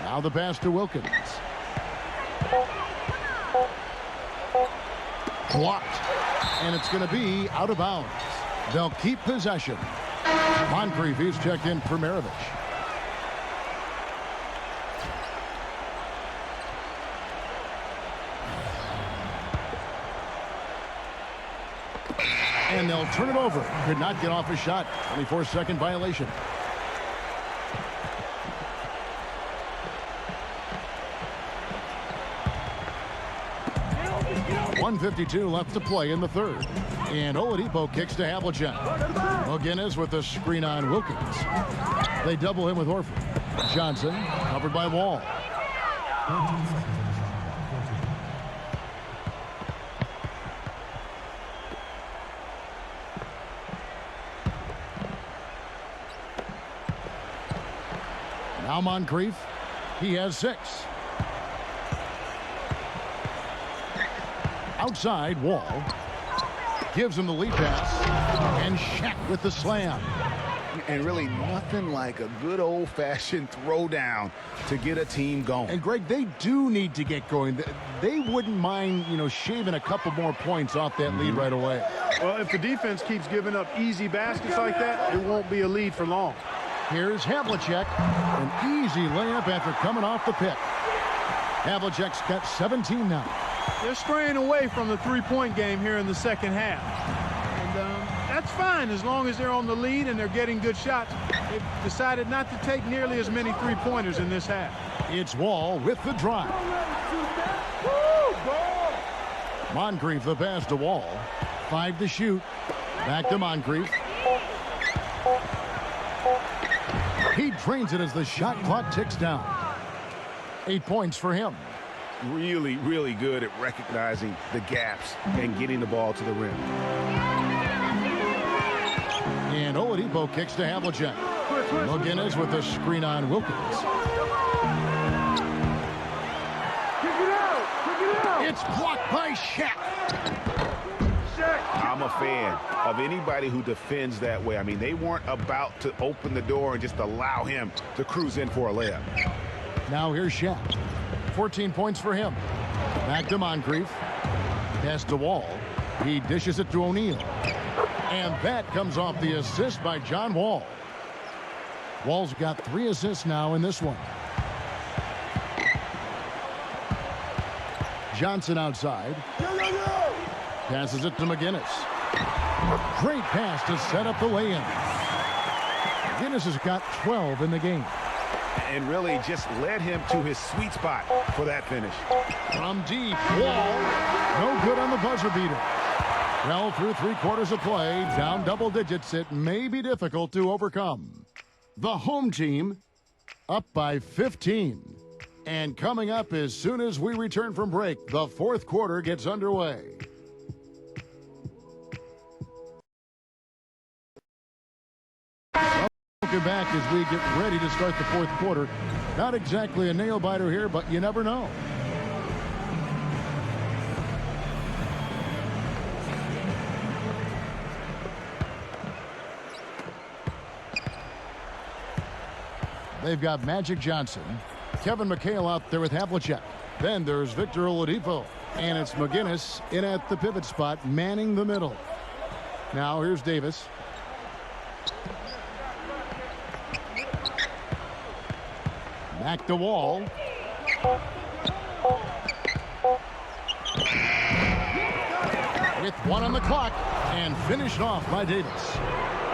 A: Now the pass to Wilkins. Blocked. And it's going to be out of bounds. They'll keep possession. Moncrief is checked in for Maravich. And they'll turn it over. Could not get off a shot. 24-second violation. .152 left to play in the third. And Oladipo kicks to Havlicek. McGinnis with the screen on Wilkins. They double him with Horford. Johnson covered by Wall. Now Moncrief. He has 6. Outside, Wall gives him the lead pass, and Shaq with the slam.
C: And really nothing like a good old-fashioned throwdown to get a team going.
A: And Greg, they do need to get going. They wouldn't mind, shaving a couple more points off that lead right away.
B: Well, if the defense keeps giving up easy baskets like that, it won't be a lead for long.
A: Here's Havlicek, an easy layup after coming off the pick. Havlicek's got 17 now.
B: They're straying away from the three-point game here in the second half. And that's fine as long as they're on the lead and they're getting good shots. They've decided not to take nearly as many three-pointers in this half.
A: It's Wall with the drive. Moncrief the pass to Wall. 5 to shoot. Back to Moncrief. He drains it as the shot clock ticks down. 8 points for him.
C: Really, really good at recognizing the gaps and getting the ball to the rim.
A: And Oladipo kicks to Havlicek. McGinnis with the screen on Wilkins. It's blocked by Shaq.
C: I'm a fan of anybody who defends that way. I mean, they weren't about to open the door and just allow him to cruise in for a layup.
A: Now here's Shaq. 14 points for him. Back to Moncrief. Pass to Wall. He dishes it to O'Neal. And that comes off the assist by John Wall. Wall's got 3 assists now in this one. Johnson outside. Passes it to McGinnis. Great pass to set up the lay-in. McGinnis has got 12 in the game.
C: And really just led him to his sweet spot for that finish.
A: From deep, Wall, no good on the buzzer beater. Well, through 3/4 of play, down double digits, it may be difficult to overcome. The home team up by 15. And coming up as soon as we return from break, the 4th quarter gets underway. Welcome back as we get ready to start the 4th quarter. Not exactly a nail-biter here, but you never know. They've got Magic Johnson, Kevin McHale out there with Havlicek. Then there's Victor Oladipo, and it's McGinnis in at the pivot spot, manning the middle. Now here's Davis. Back to Wall. With 1 on the clock and finished off by Davis.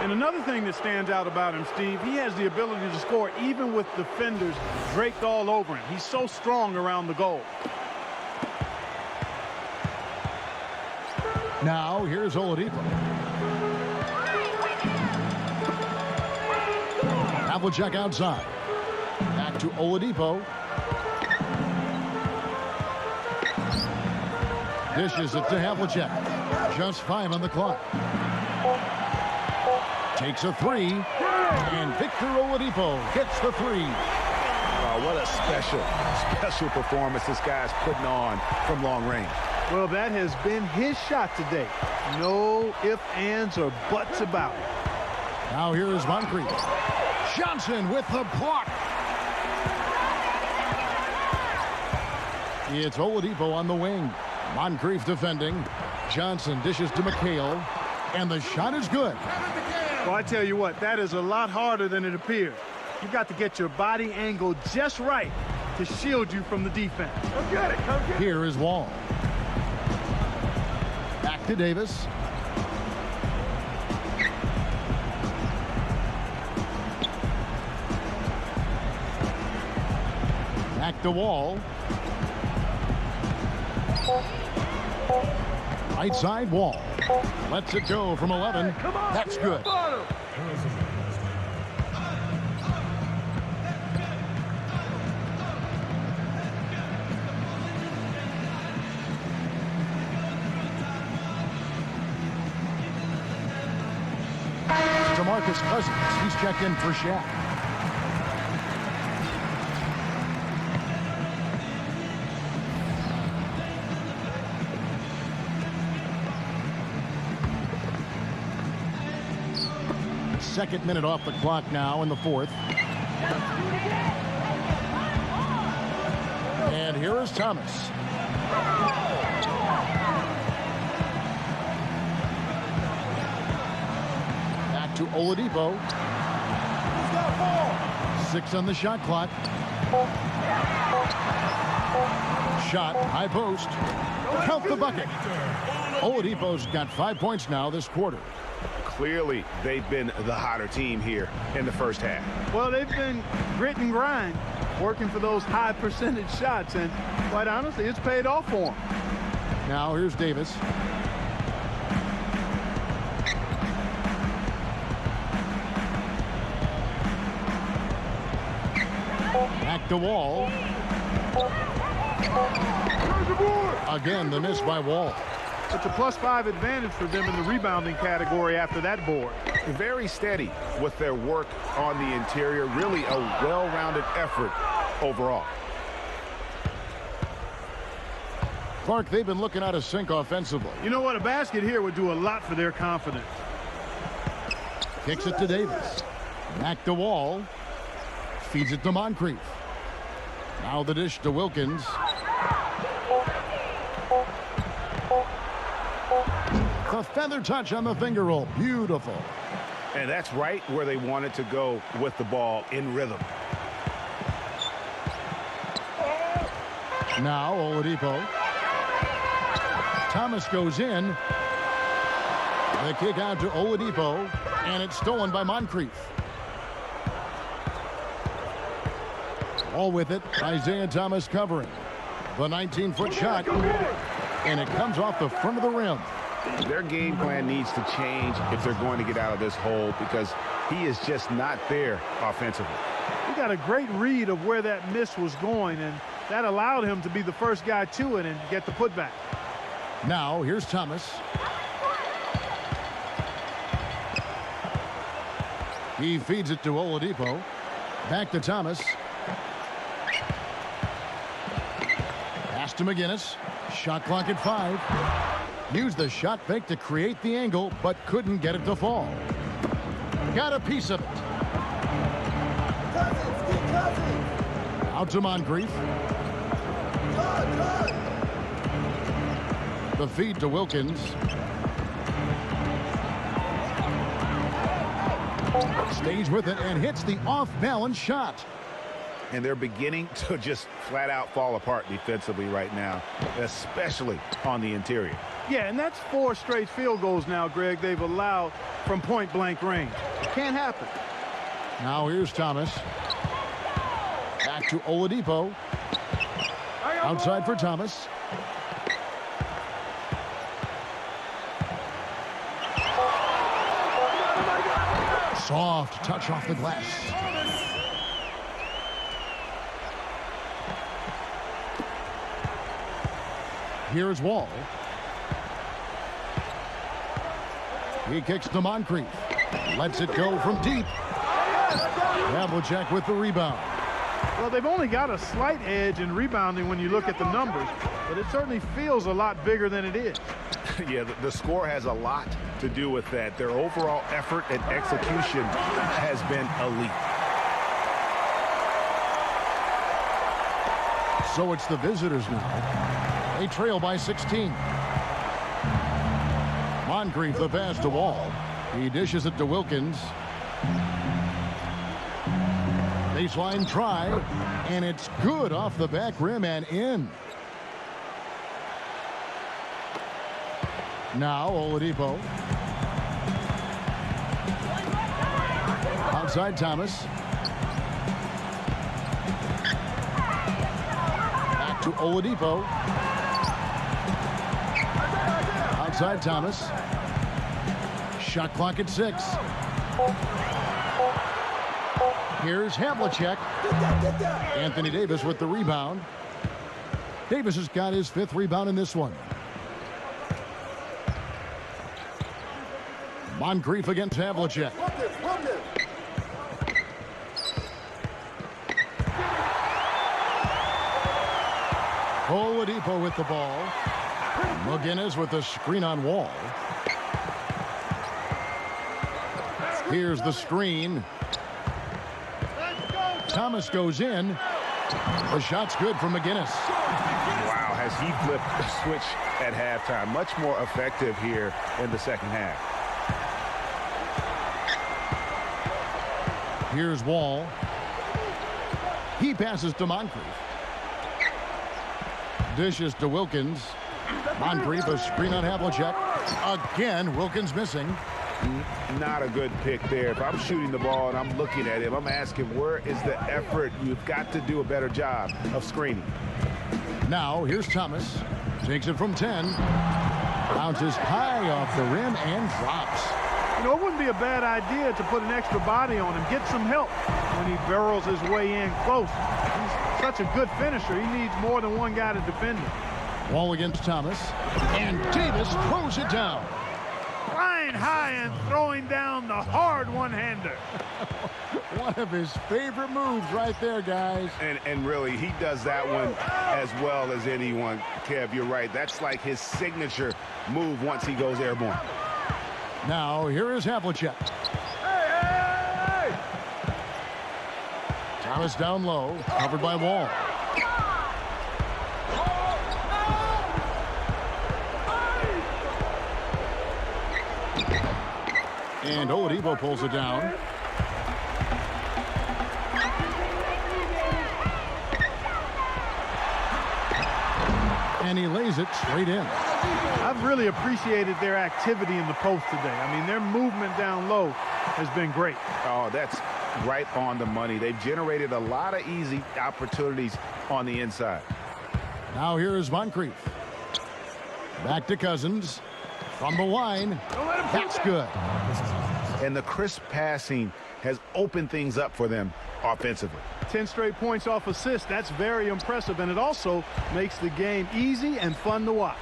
B: And another thing that stands out about him, Steve, he has the ability to score even with defenders draped all over him. He's so strong around the goal.
A: Now here's Oladipo. Havlicek outside. Back to Oladipo. Dishes it to Havlicek. Just 5 on the clock. Takes a 3. And Victor Oladipo hits the 3.
C: Oh, what a special performance this guy's putting on from long range.
B: Well, that has been his shot today. No ifs, ands, or buts about it.
A: Now here's Moncrief. Johnson with the block. It's Oladipo on the wing. Moncrief defending. Johnson dishes to McHale. And the shot is good.
B: Well, I tell you what, that is a lot harder than it appears. You've got to get your body angle just right to shield you from the defense. Come get it, come get it.
A: Here is Wall. Back to Davis. Back to Wall. Right side Wall. Lets it go from 11. That's good. DeMarcus Cousins. He's checked in for Shaq. Second minute off the clock now in the fourth. And here is Thomas. Back to Oladipo. 6 on the shot clock. Shot, high post. Count the bucket. Oladipo's got 5 points now this quarter.
C: Clearly, they've been the hotter team here in the first half.
B: Well, they've been grit and grind, working for those high percentage shots, and quite honestly, it's paid off for them.
A: Now here's Davis. Back to Wall. Again, the miss by Wall.
B: It's a +5 advantage for them in the rebounding category after that board.
C: Very steady with their work on the interior. Really a well-rounded effort overall.
A: Clark, they've been looking out of sync offensively.
B: You know what? A basket here would do a lot for their confidence.
A: Kicks it to Davis. Back to Wall. Feeds it to Moncrief. Now the dish to Wilkins. The feather touch on the finger roll. Beautiful.
C: And that's right where they wanted to go with the ball, in rhythm.
A: Now Oladipo. Thomas goes in. The kick out to Oladipo. And it's stolen by Moncrief. All with it. Isaiah Thomas covering. The 19-foot shot. And it comes off the front of the rim.
C: Their game plan needs to change if they're going to get out of this hole, because he is just not there offensively.
B: He got a great read of where that miss was going, and that allowed him to be the first guy to it and get the putback.
A: Now here's Thomas. He feeds it to Oladipo. Back to Thomas. Pass to McGinnis. Shot clock at 5. Used the shot fake to create the angle, but couldn't get it to fall. Got a piece of it. Out to Moncrief. The feed to Wilkins. Stays with it and hits the off-balance shot.
C: And they're beginning to just flat out fall apart defensively right now, especially on the interior.
B: Yeah, and that's 4 straight field goals now, Greg, they've allowed from point-blank range. It can't happen.
A: Now here's Thomas. Back to Oladipo. Outside for Thomas. Soft touch off the glass. Here's Wall. He kicks to Moncrief. Lets it go from deep. Havlicek with the rebound.
B: Well, they've only got a slight edge in rebounding when you look at the numbers, but it certainly feels a lot bigger than it is.
C: Yeah, the score has a lot to do with that. Their overall effort and execution has been elite.
A: So it's the visitors now. They trail by 16. Moncrief the pass to Wall. He dishes it to Wilkins. Baseline try, and it's good off the back rim and in. Now Oladipo. Outside Thomas. Back to Oladipo. Outside Thomas. Shot clock at 6. Here's Havlicek. Anthony Davis with the rebound. Davis has got his 5th rebound in this one. Moncrief against Havlicek. Oladipo with the ball. McGinnis with the screen on Wall. Here's the screen. Thomas goes in. The shot's good from McGinnis.
C: Wow, has he flipped the switch at halftime. Much more effective here in the second half.
A: Here's Wall. He passes to Moncrief. Dishes to Wilkins. Moncrief a screen on Havlicek. Again, Wilkins missing.
C: Not a good pick there. If I'm shooting the ball and I'm looking at him, I'm asking, where is the effort? You've got to do a better job of screening.
A: Now, here's Thomas. Takes it from 10. Bounces high off the rim and drops.
B: You know, it wouldn't be a bad idea to put an extra body on him, get some help when he barrels his way in close. He's such a good finisher. He needs more than one guy to defend him.
A: Wall against Thomas. And Davis throws it down.
B: Flying high and throwing down the hard one-hander.
A: One of his favorite moves right there, guys.
C: And really, he does that one as well as anyone. Kev, you're right. That's like his signature move once he goes airborne.
A: Now, here is Havlicek.
B: Hey!
A: Thomas down low, covered by Wall. And Oladipo pulls it down. And he lays it straight in.
B: I've really appreciated their activity in the post today. I mean, their movement down low has been great.
C: Oh, that's right on the money. They've generated a lot of easy opportunities on the inside.
A: Now here is Moncrief. Back to Cousins. From the line. That's good.
C: And the crisp passing has opened things up for them offensively. 10
B: straight points off assists. That's very impressive, and it also makes the game easy and fun to watch.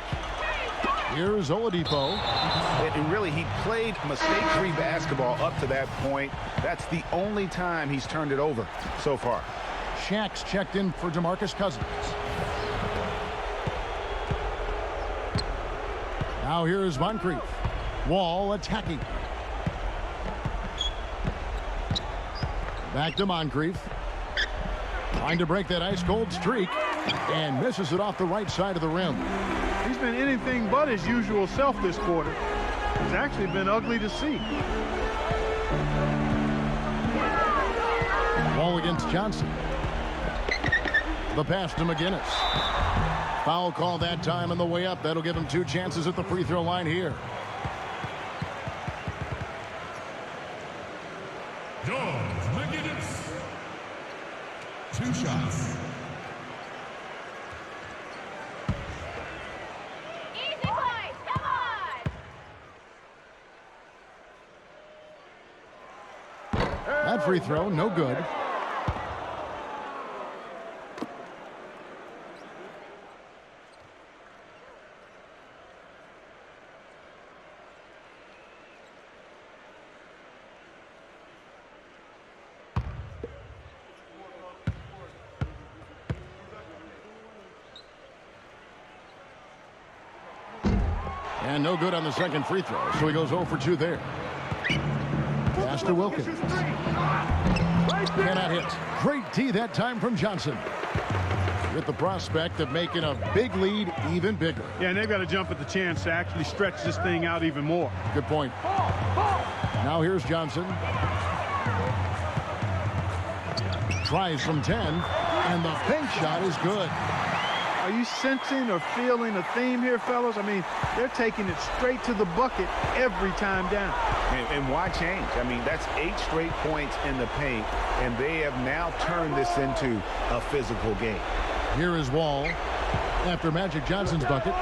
A: Here's Oladipo.
C: And really, he played mistake-free basketball up to that point. That's the only time he's turned it over so far.
A: Shaq's checked in for DeMarcus Cousins. Now here's Moncrief. Wall attacking. Back to Moncrief. Trying to break that ice-cold streak. And misses it off the right side of the rim.
B: He's been anything but his usual self this quarter. It's actually been ugly to see.
A: Wall against Johnson. The pass to McGinnis. Foul call that time on the way up. That'll give him 2 chances at the free throw line here.
E: George McGinnis. 2 shots.
F: Easy, boys. Come on.
A: That free throw, no good. And no good on the second free throw, so he goes 0 for 2 there. Pass to Wilkins. Cannot hit. Great D that time from Johnson. with the prospect of making a big lead even bigger.
B: Yeah, and they've got to jump at the chance to actually stretch this thing out even more.
A: Good point. Now here's Johnson. Tries from 10, and the bank shot is good.
B: Are you sensing or feeling a theme here, fellas? I mean, they're taking it straight to the bucket every time down.
C: And why change? I mean, that's 8 straight points in the paint, and they have now turned this into a physical game.
A: Here is Wall after Magic Johnson's bucket.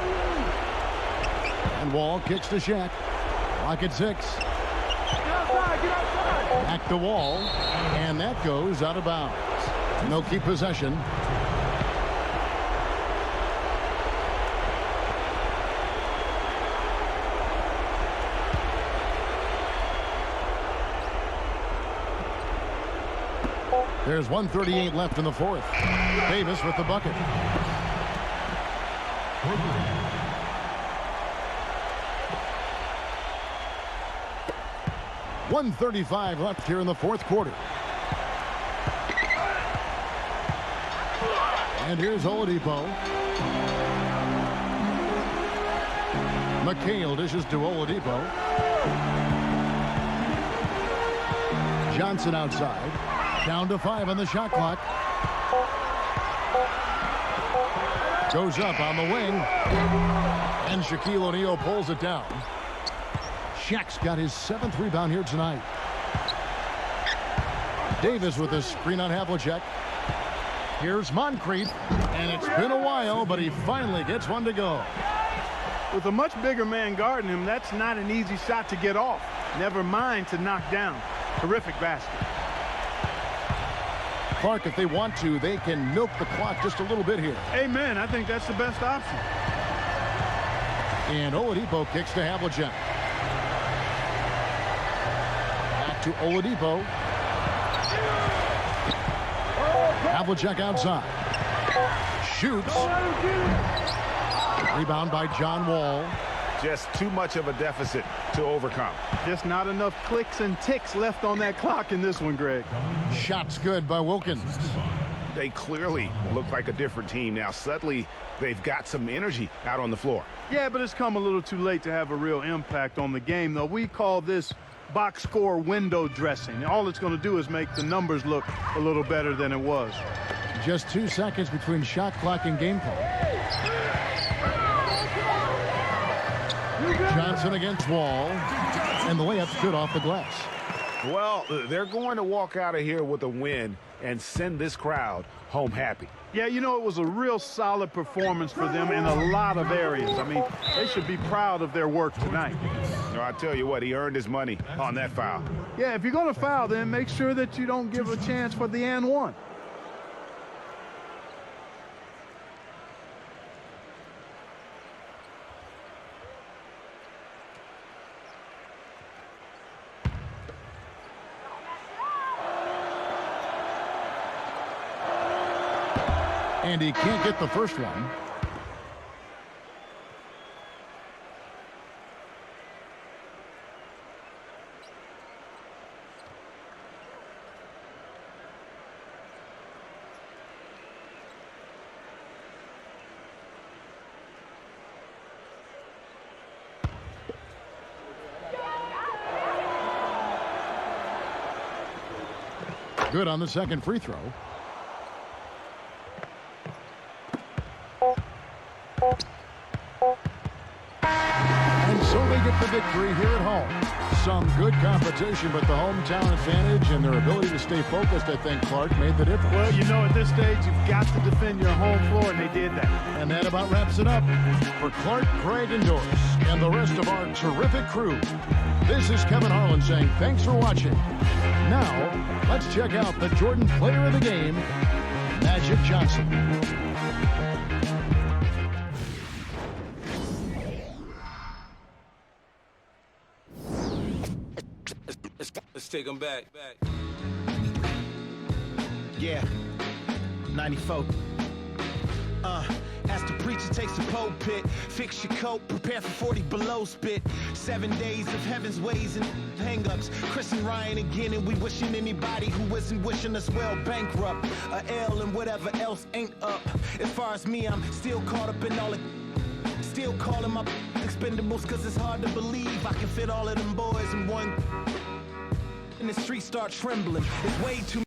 A: And Wall kicks to Shaq. Lock at 6. Back to Wall, and that goes out of bounds. And they'll keep possession. There's 1:38 left in the fourth. Davis with the bucket. 1:35 left here in the fourth quarter. And here's Oladipo. McHale dishes to Oladipo. Johnson outside. Down to 5 on the shot clock. Goes up on the wing. And Shaquille O'Neal pulls it down. Shaq's got his 7th rebound here tonight. Davis with a screen on Havlicek. Here's Moncrief. And it's been a while, but he finally gets one to go.
B: With a much bigger man guarding him, that's not an easy shot to get off. Never mind to knock down. Terrific basket.
A: Clark, if they want to, they can milk the clock just a little bit here.
B: Amen. I think that's the best option.
A: And Oladipo kicks to Havlicek. Back to Oladipo. Havlicek outside. Shoots. Rebound by John Wall.
C: Just too much of a deficit to overcome.
B: Just not enough clicks and ticks left on that clock in this one, Greg.
A: Shots good by Wilkins.
C: They clearly look like a different team now. Suddenly, they've got some energy out on the floor.
B: Yeah, but it's come a little too late to have a real impact on the game, though. We call this box score window dressing. All it's going to do is make the numbers look a little better than it was.
A: Just 2 seconds between shot clock and game clock. Johnson against Wall, and the layup's good off the glass.
C: Well, they're going to walk out of here with a win and send this crowd home happy.
B: Yeah, you know, it was a real solid performance for them in a lot of areas. I mean, they should be proud of their work tonight.
C: No, I tell you what, he earned his money on that foul.
B: Yeah, if you're going to foul, then make sure that you don't give a chance for the and one.
A: And he can't get the first one. Good on the second free throw. And so they get the victory here at home. Some good competition, but the hometown advantage and their ability to stay focused, I think, Clark, made the difference.
B: Well, you know, at this stage, you've got to defend your home floor, and they did that.
A: And that about wraps it up. For Clark, Craig, and Doris, and the rest of our terrific crew, this is Kevin Harlan saying thanks for watching. Now, let's check out the Jordan player of the game, Magic Johnson.
H: Let's take them back.
G: Yeah, 94. As the preacher takes a pulpit. Fix your coat, prepare for 40 below spit. 7 days of heaven's ways and hang-ups. Chris and Ryan again, and we wishing anybody who isn't wishing us well bankrupt. A L and whatever else ain't up. As far as me, I'm still caught up in all the... Still calling my expendables, cause it's hard to believe I can fit all of them boys in one. And the streets start trembling. It's way too